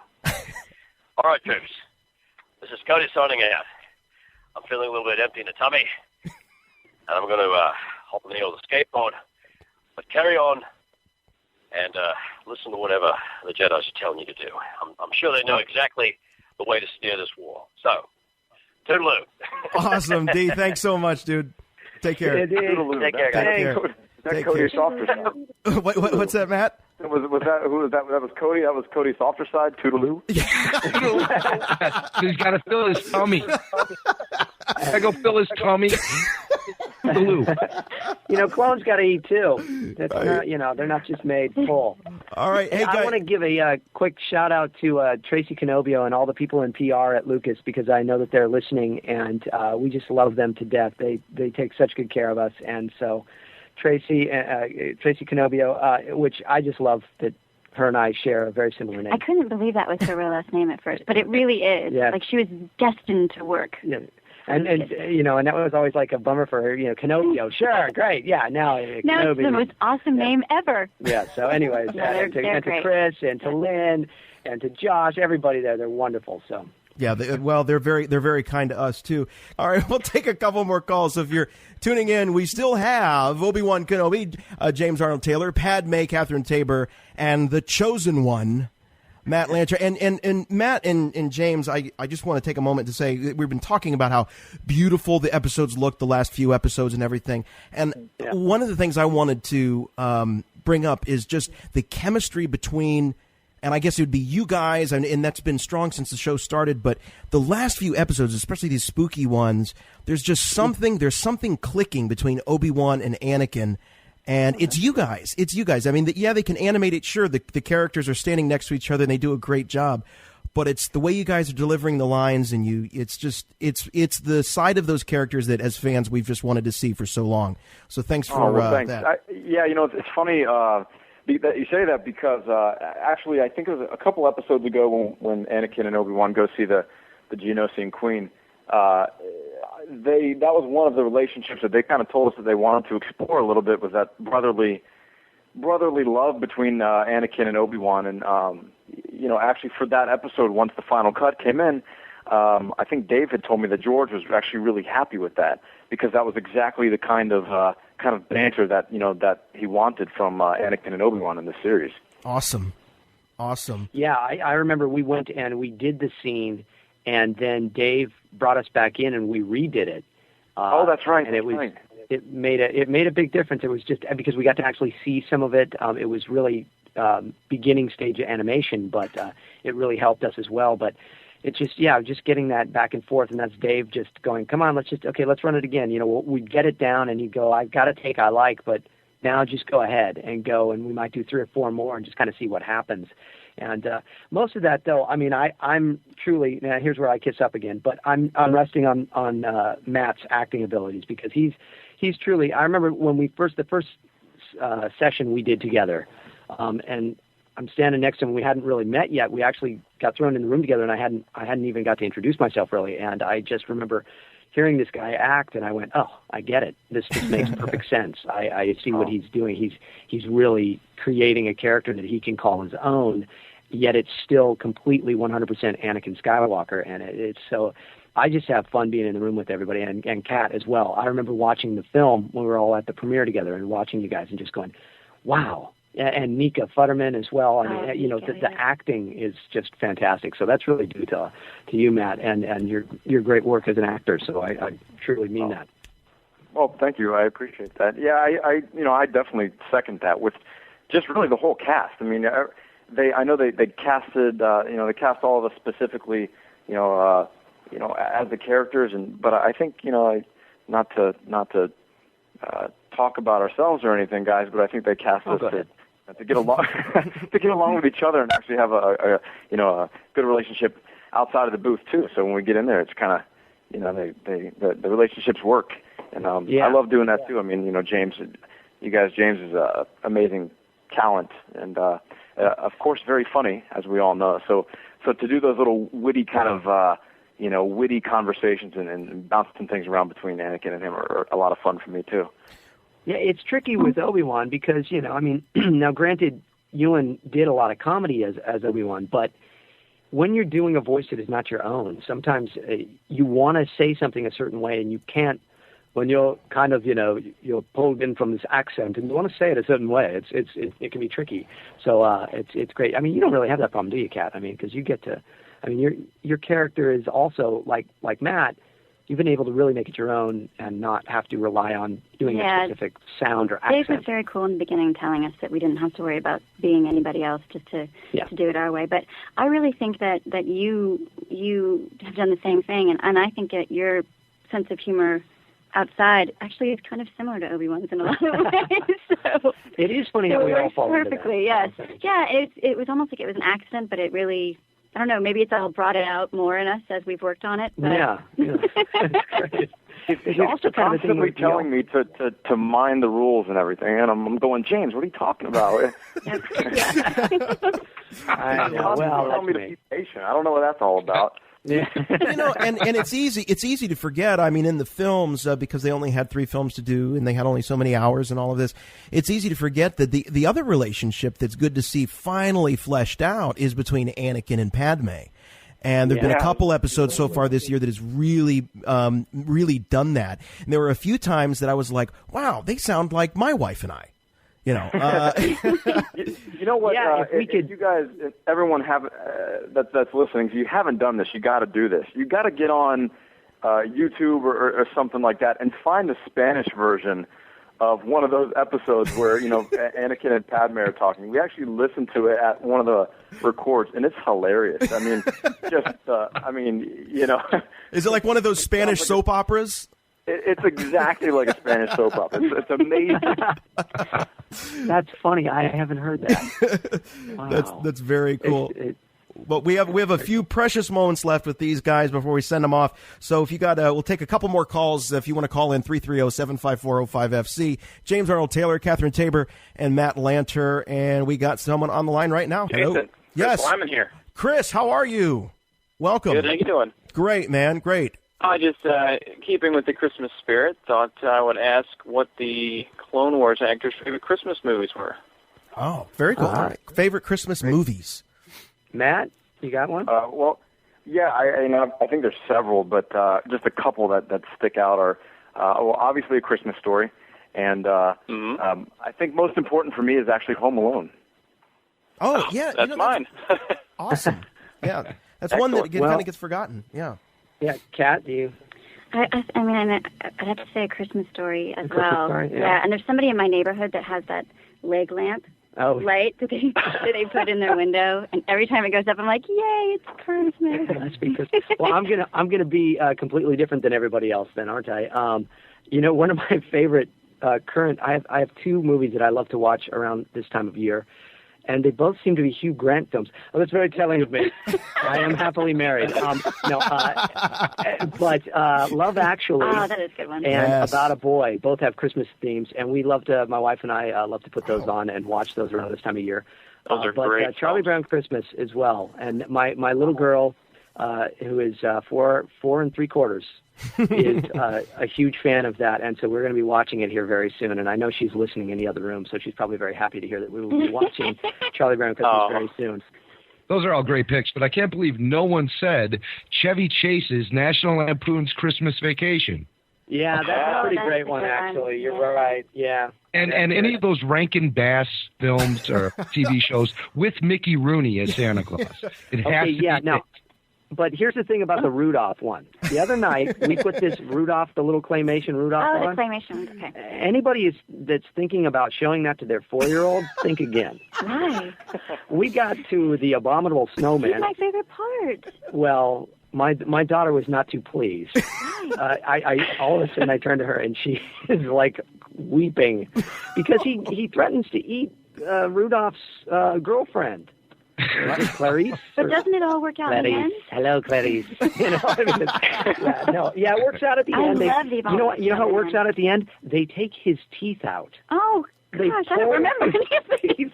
All right, troops. This is Cody signing out. I'm feeling a little bit empty in the tummy, and I'm going to hop on the old skateboard. But carry on and listen to whatever the Jedis are telling you to do. I'm sure they know exactly the way to steer this war. So, toodaloo. Awesome, Dee. Thanks so much, dude. Take care. Yeah, toodaloo. Take care, guys. That Cody softer side. What's that, Matt? Was that who was that? That was Cody. That was Cody's softer side. Toodaloo. He's got to fill his tummy. I go fill his tummy. Toodaloo. Clones got to eat too. That's not, they're not just made full. All right. Hey, I want to give a quick shout out to Tracy Canobio and all the people in PR at Lucas, because I know that they're listening, and we just love them to death. They take such good care of us, and so. Tracy Canobio, which I just love that her and I share a very similar name. I couldn't believe that was her real last name at first, but it really is. Yeah. Like she was destined to work. Yeah. And that was always like a bummer for her. Canobio, sure, great, yeah. Now it's the most awesome name ever. Yeah. So, anyways, they're to Chris and to Lynn and to Josh, everybody there, they're wonderful. So. Yeah, they're very kind to us too. All right, we'll take a couple more calls. So if you're tuning in, we still have Obi-Wan Kenobi, James Arnold Taylor, Padme, Catherine Tabor, and the chosen one, Matt Lanter. And Matt and James, I just want to take a moment to say that we've been talking about how beautiful the episodes look, the last few episodes and everything. And one of the things I wanted to bring up is just the chemistry between. And I guess it would be you guys, and that's been strong since the show started. But the last few episodes, especially these spooky ones, there's something clicking between Obi-Wan and Anakin, and it's you guys. It's you guys. I mean, they can animate it. Sure, the characters are standing next to each other, and they do a great job. But it's the way you guys are delivering the lines, and it's the side of those characters that, as fans, we've just wanted to see for so long. So thanks for thanks. that. It's funny. That you say that because actually I think it was a couple episodes ago when Anakin and Obi-Wan go see the Geonosian Queen. That was one of the relationships that they kind of told us that they wanted to explore a little bit, was that brotherly love between Anakin and Obi-Wan. And actually for that episode, once the final cut came in, I think Dave had told me that George was actually really happy with that, because that was exactly the kind of banter that that he wanted from Anakin and Obi-Wan in the series. Awesome. Yeah, I remember we went and we did the scene, and then Dave brought us back in and we redid it. That's right. And it made a big difference. It was just because we got to actually see some of it. It was really beginning stage of animation, but it really helped us as well. But it's just getting that back and forth, and that's Dave just going, come on, let's run it again. We'd get it down, and he'd go, I've got a take I like, but now just go ahead and go, and we might do 3 or 4 more and just kind of see what happens. And most of that, though, I mean, I'm truly, now here's where I kiss up again, but I'm resting on Matt's acting abilities, because he's truly, I remember when the first session we did together, and I'm standing next to him. We hadn't really met yet. We actually got thrown in the room together, and I hadn't even got to introduce myself really. And I just remember hearing this guy act, and I went, "Oh, I get it. This just makes perfect sense. I see what he's doing. He's really creating a character that he can call his own, yet it's still completely 100% Anakin Skywalker." And it's so. I just have fun being in the room with everybody, and Cat as well. I remember watching the film when we were all at the premiere together, and watching you guys, and just going, "Wow." And Nika Futterman as well. I mean, the acting is just fantastic. So that's really due to you, Matt, and your great work as an actor. So I truly mean that. Well, thank you. I appreciate that. Yeah, I definitely second that with just really the whole cast. I mean, I know they casted, they cast all of us specifically, as the characters, but I think, not to talk about ourselves or anything, guys, but I think they cast us to get along with each other and actually have a good relationship outside of the booth too. So when we get in there, it's kind of the relationships work, and I love doing that too. I mean, James, you guys. James is an amazing talent, and of course, very funny, as we all know. So to do those little witty kind of witty conversations and bouncing things around between Anakin and him are a lot of fun for me too. Yeah, it's tricky with Obi-Wan because, now granted, Ewan did a lot of comedy as Obi-Wan, but when you're doing a voice that is not your own, sometimes you want to say something a certain way and you can't when you're kind of, you're pulled in from this accent and you want to say it a certain way. It can be tricky. So it's great. I mean, you don't really have that problem, do you, Kat? I mean, because you get to, your character is also like Matt. You've been able to really make it your own and not have to rely on doing a specific sound or accent. Dave was very cool in the beginning telling us that we didn't have to worry about being anybody else, just to do it our way. But I really think that you have done the same thing, and I think that your sense of humor outside actually is kind of similar to Obi-Wan's in a lot of ways. So it is funny how we all fall perfectly, into that. Yes. Yeah, it was almost like it was an accident, but it really, I don't know, maybe it's all brought it out more in us as we've worked on it. But. Yeah. That's great. He's also constantly telling me to mind the rules and everything, and I'm going, James, what are you talking about? I know. Well, tell me to be patient. I don't know what that's all about. Yeah. And it's easy to forget. I mean, in the films, because they only had 3 films to do and they had only so many hours and all of this, it's easy to forget that the other relationship that's good to see finally fleshed out is between Anakin and Padme. And there have been a couple episodes so far this year that has really, really done that. And there were a few times that I was like, wow, they sound like my wife and I. You know what? If you guys, if everyone that's listening, if you haven't done this, you got to do this. You got to get on YouTube or something like that and find the Spanish version of one of those episodes where Anakin and Padme are talking. We actually listened to it at one of the records, and it's hilarious. I mean, Is it like one of those Spanish soap operas? It's exactly like a Spanish soap opera. It's amazing. That's funny. I haven't heard that. Wow. That's very cool. But we have a few precious moments left with these guys before we send them off. So if you got, we'll take a couple more calls if you want to call in 330-754-05FC. James Arnold Taylor, Catherine Tabor, and Matt Lanter, and we got someone on the line right now. Jason, hello. Yes, Chris Lyman here. Chris, how are you? Welcome. Good. How you doing? Great, man. Great. I just, keeping with the Christmas spirit, thought I would ask what the Clone Wars actors' favorite Christmas movies were. Oh, very cool. Favorite Christmas movies. Matt, you got one? I think there's several, but just a couple that stick out are, obviously A Christmas Story, and I think most important for me is actually Home Alone. Oh, yeah. That's mine. Awesome. Yeah, that's one that kind of gets forgotten. Yeah. Yeah, Kat, do you? I'd have to say A Christmas Story as well. Story, yeah, and there's somebody in my neighborhood that has that leg lamp light that they put in their window, and every time it goes up, I'm like, "Yay, it's Christmas!" Must be Christmas. Well, I'm gonna be completely different than everybody else, then, aren't I? One of my favorite current. I have 2 movies that I love to watch around this time of year. And they both seem to be Hugh Grant films. Oh, that's very telling of me. I am happily married. But Love Actually. Oh, that is a good one. And About a Boy both have Christmas themes, and we love to. My wife and I love to put those on and watch those around this time of year. Those are great. But Charlie Brown Christmas as well. And my little girl, who is 4 3/4. is a huge fan of that, and so we're going to be watching it here very soon. And I know she's listening in the other room, so she's probably very happy to hear that we will be watching Charlie Brown Christmas very soon. Those are all great picks, but I can't believe no one said Chevy Chase's National Lampoon's Christmas Vacation. Yeah, that's a pretty great one, actually. You're right. Yeah. And any of those Rankin Bass films or TV shows with Mickey Rooney as Santa Claus. It has to be. No. But here's the thing about the Rudolph one. The other night, we put this Rudolph, the little claymation Rudolph on. Oh, the claymation. Okay. Anybody that's thinking about showing that to their 4-year-old, think again. Why? We got to the abominable snowman. It's my favorite part. Well, my daughter was not too pleased. I all of a sudden I turned to her and she is like weeping because he threatens to eat Rudolph's girlfriend. Clarice. But doesn't it all work out in the end? Hello, Clarice. You know, I mean, it works out at the end. Love the you know what? You know how it works out at the end? They take his teeth out. Oh gosh, I don't remember any of these.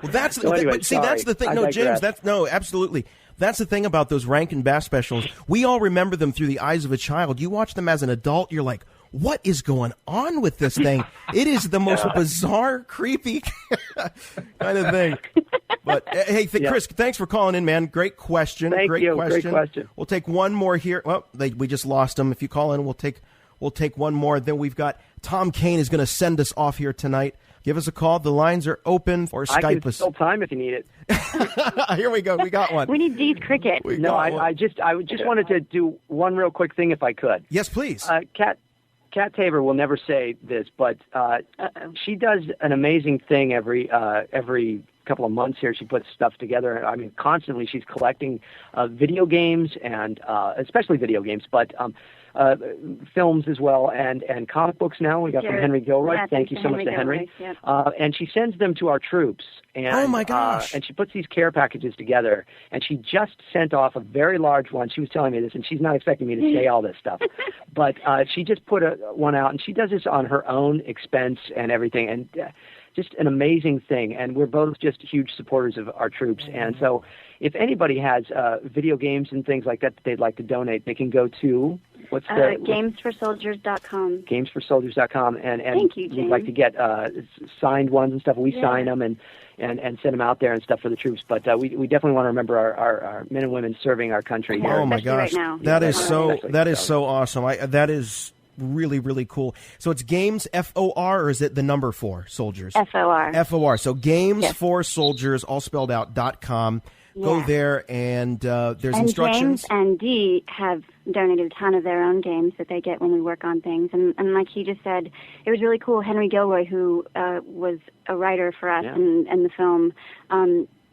Well, that's So anyway, but see, that's the thing. No, James, absolutely. That's the thing about those Rankin Bass specials. We all remember them through the eyes of a child. You watch them as an adult, you're like, what is going on with this thing? It is the most bizarre, creepy kind of thing. But hey, Chris, thanks for calling in, man. Great question. Thank you. Great question. We'll take one more here. Well, we just lost him. If you call in, we'll take one more. Then we've got Tom Kane is going to send us off here tonight. Give us a call. The lines are open, or Skype us. I can still time if you need it. Here we go. We got one. We need Dee's cricket. I just wanted to do one real quick thing if I could. Yes, please. Cat Tabor will never say this, but she does an amazing thing every couple of months here. She puts stuff together. I mean, constantly she's collecting video games and especially video games, but films as well, and comic books now. We got from Henry Gilroy. Yeah, Thank you so much to Henry. Yep. And she sends them to our troops. And, oh, my gosh. And she puts these care packages together, and she just sent off a very large one. She was telling me this, and she's not expecting me to say all this stuff. But she just put one out, and she does this on her own expense and everything, and just an amazing thing. And we're both just huge supporters of our troops. And so if anybody has video games and things like that they'd like to donate, they can go to gamesforsoldiers.com. Gamesforsoldiers.com, and Thank you, James. We'd like to get signed ones and stuff. We sign them and send them out there and stuff for the troops. But we definitely want to remember our men and women serving our country. Yeah, oh my gosh, right now. that is so awesome. That is really, really cool. So it's Games FOR, or is it the number 4 soldiers? FOR. FOR. So Games for Soldiers, all spelled out, .com. Go there, and there's instructions. James and Dee have donated a ton of their own games that they get when we work on things. And like he just said, it was really cool. Henry Gilroy, who was a writer for us in the film,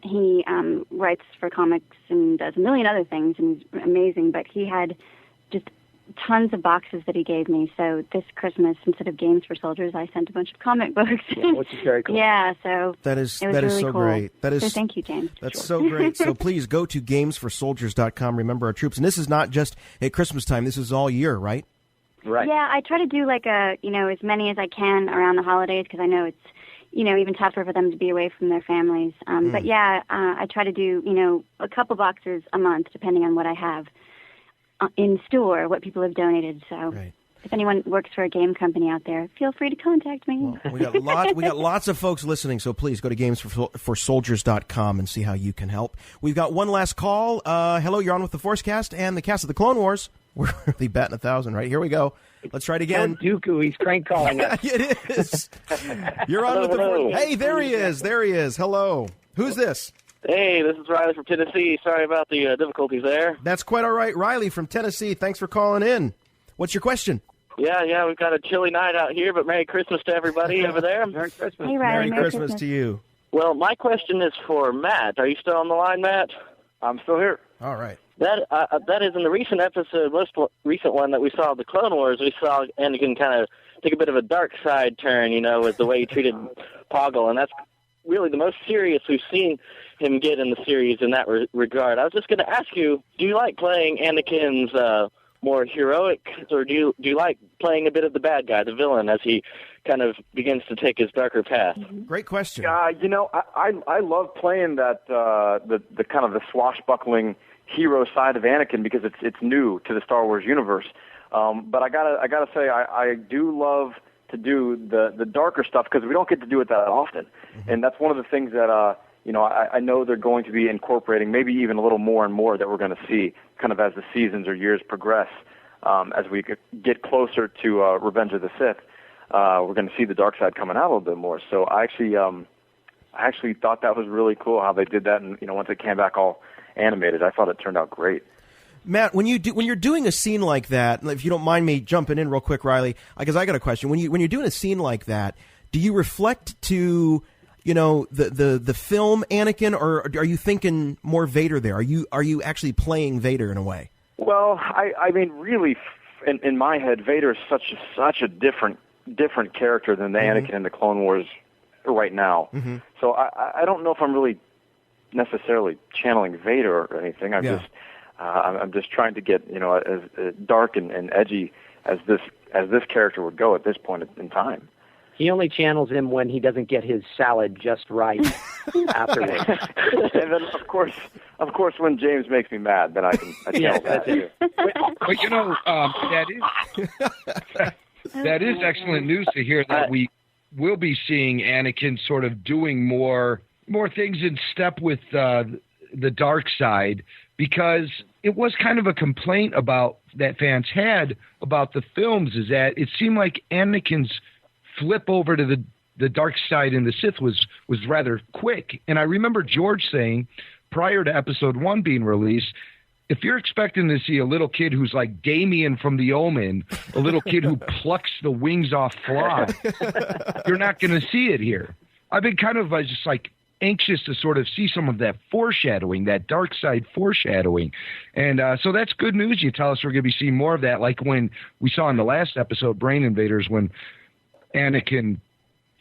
he writes for comics and does a million other things, and he's amazing. But he had just tons of boxes that he gave me. So this Christmas, instead of Games for Soldiers, I sent a bunch of comic books. Which is very cool. So that is really so cool. great. So thank you, James. That's so great. So please go to gamesforsoldiers.com. Remember our troops, and this is not just at Christmas time. This is all year, right? Right. Yeah, I try to do as many as I can around the holidays, because I know it's even tougher for them to be away from their families. But I try to do a couple boxes a month, depending on what I have in store, what people have donated. So if anyone works for a game company out there, feel free to contact me. Well, we got lots of folks listening, so please go to gamesforsoldiers.com and see how you can help. We've got one last call. Hello, you're on with the Forcecast and the cast of the Clone Wars. We're really batting 1,000, right? Here we go. Let's try it again. Dooku, he's crank calling us. It is. You're on with the Force. Hey, there he is. Hello. Who's this? Hey, this is Riley from Tennessee. Sorry about the difficulties there. That's quite all right. Riley from Tennessee, thanks for calling in. What's your question? Yeah, we've got a chilly night out here, but Merry Christmas to everybody over there. Merry Christmas. Hey, Riley, Merry Christmas to you. Well, my question is for Matt. Are you still on the line, Matt? I'm still here. All right. That is in the recent episode, most recent one that we saw of the Clone Wars, we saw Anakin kind of take a bit of a dark side turn, with the way he treated Poggle, and that's really the most serious we've seen him get in the series in that regard. I was just going to ask you, do you like playing Anakin's more heroic, or do you like playing a bit of the bad guy, the villain, as he kind of begins to take his darker path? Great question. I love playing that the kind of the swashbuckling hero side of Anakin, because it's new to the Star Wars universe. But I gotta say I do love to do the darker stuff, because we don't get to do it that often, and that's one of the things that I know they're going to be incorporating, maybe even a little more and more, that we're going to see kind of as the seasons or years progress. As we get closer to Revenge of the Sith, we're going to see the dark side coming out a little bit more. So I actually thought that was really cool how they did that, and once it came back all animated, I thought it turned out great. Matt, when you're doing a scene like that, if you don't mind me jumping in real quick, Riley, because I got a question. When you're doing a scene like that, do you reflect to the film Anakin, or are you thinking more Vader there? Are you actually playing Vader in a way? Well, I mean, really, in my head, Vader is such a different character than the Anakin in the Clone Wars right now. So I don't know if I'm really necessarily channeling Vader or anything. I'm just trying to get as dark and edgy as this character would go at this point in time. He only channels him when he doesn't get his salad just right afterwards. And then, of course, when James makes me mad, then I channel that too. But that is excellent news to hear that we will be seeing Anakin sort of doing more things in step with the dark side, because it was kind of a complaint that fans had about the films, is that it seemed like Anakin's flip over to the dark side in the Sith was rather quick. And I remember George saying, prior to Episode 1 being released, if you're expecting to see a little kid who's like Damien from The Omen, a little kid who plucks the wings off flies, you're not going to see it here. I've been kind of just like anxious to sort of see some of that foreshadowing, that dark side foreshadowing. And so that's good news. You tell us we're going to be seeing more of that, like when we saw in the last episode, Brain Invaders, when Anakin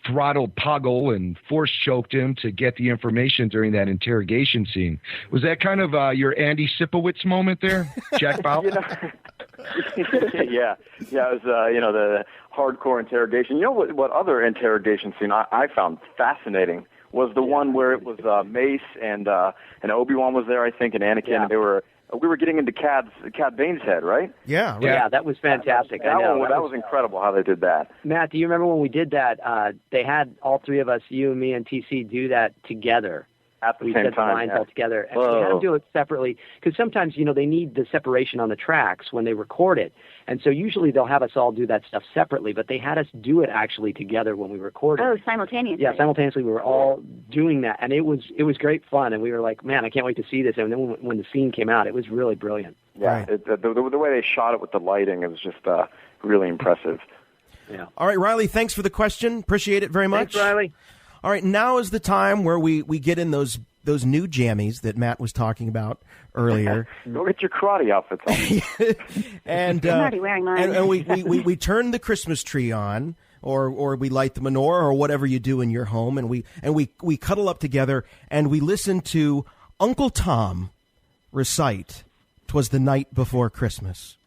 throttled Poggle and force choked him to get the information during that interrogation scene. Was that kind of your Andy Sipowicz moment there, Jack Bauer? Yeah, it was the hardcore interrogation. You know what other interrogation scene I found fascinating was the one where it was Mace and Obi-Wan was there, I think, and Anakin, and we were getting into Cad Bane's head, right? Yeah, right. Yeah, that was fantastic. That was incredible how they did that. Matt, do you remember when we did that? They had all three of us, you, me, and TC, do that together. At the we same said time, the lines all together. And we had to do it separately because sometimes, they need the separation on the tracks when they record it. And so usually they'll have us all do that stuff separately, but they had us do it actually together when we recorded. Oh, simultaneously. Yeah, simultaneously we were all doing that. And it was great fun. And we were like, man, I can't wait to see this. And then when the scene came out, it was really brilliant. Yeah, right. The way they shot it with the lighting, it was just really impressive. Yeah. All right, Riley, thanks for the question. Appreciate it very much. Thanks, Riley. All right, now is the time where we get in those new jammies that Matt was talking about earlier. Go get your karate outfits on. I'm already wearing mine. And we turn the Christmas tree on, or we light the menorah, or whatever you do in your home, and we cuddle up together and we listen to Uncle Tom recite "'Twas the Night Before Christmas."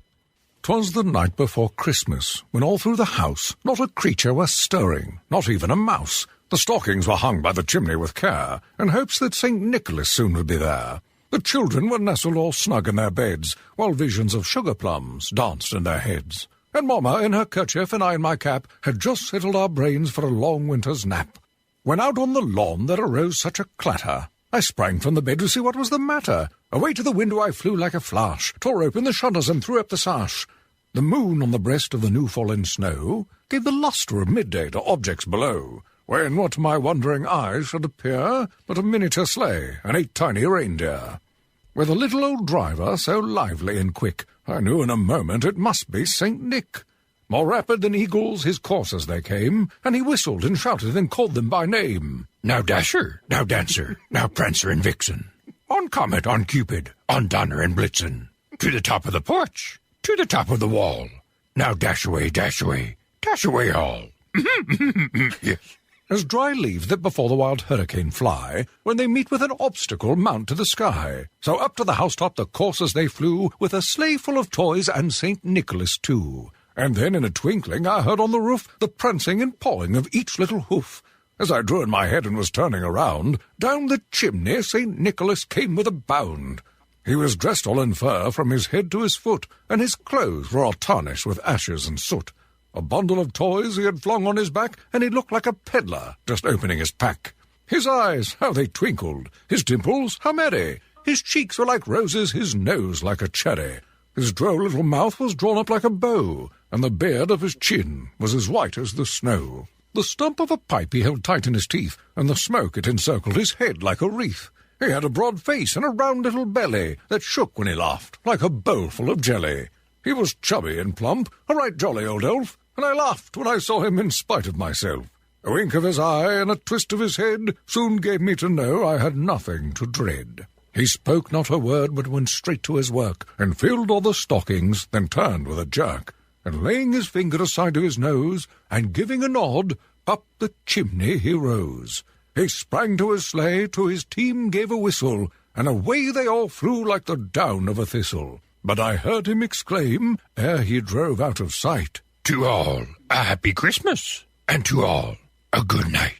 'Twas the night before Christmas, when all through the house not a creature was stirring, not even a mouse. The stockings were hung by the chimney with care, in hopes that St. Nicholas soon would be there. The children were nestled all snug in their beds, while visions of sugar plums danced in their heads. And Mamma, in her kerchief and I in my cap, had just settled our brains for a long winter's nap. When out on the lawn there arose such a clatter, I sprang from the bed to see what was the matter. Away to the window I flew like a flash, tore open the shutters and threw up the sash. The moon on the breast of the new-fallen snow gave the lustre of midday to objects below, when what to my wondering eyes should appear but a miniature sleigh and 8 tiny reindeer. With a little old driver so lively and quick, I knew in a moment it must be St. Nick. More rapid than eagles his coursers they came, and he whistled and shouted and called them by name. Now Dasher, now Dancer, now Prancer and Vixen, on Comet, on Cupid, on Donner and Blitzen, to the top of the porch, to the top of the wall. Now dash away all. Yes. As dry leaves that before the wild hurricane fly, when they meet with an obstacle mount to the sky. So up to the housetop the coursers they flew, with a sleigh full of toys and St. Nicholas too. And then in a twinkling I heard on the roof the prancing and pawing of each little hoof. As I drew in my head and was turning around, down the chimney St. Nicholas came with a bound. He was dressed all in fur from his head to his foot, and his clothes were all tarnished with ashes and soot. A bundle of toys he had flung on his back, and he looked like a peddler just opening his pack. His eyes, how they twinkled, his dimples, how merry. His cheeks were like roses, his nose like a cherry. His droll little mouth was drawn up like a bow, and the beard of his chin was as white as the snow. The stump of a pipe he held tight in his teeth, and the smoke it encircled his head like a wreath. He had a broad face and a round little belly that shook when he laughed, like a bowl full of jelly. He was chubby and plump, a right jolly old elf, and I laughed when I saw him in spite of myself. A wink of his eye and a twist of his head soon gave me to know I had nothing to dread. He spoke not a word, but went straight to his work, and filled all the stockings, then turned with a jerk, and laying his finger aside to his nose, and giving a nod, up the chimney he rose. He sprang to his sleigh, to his team gave a whistle, and away they all flew like the down of a thistle. But I heard him exclaim, ere he drove out of sight, "To all, a happy Christmas, and to all, a good night."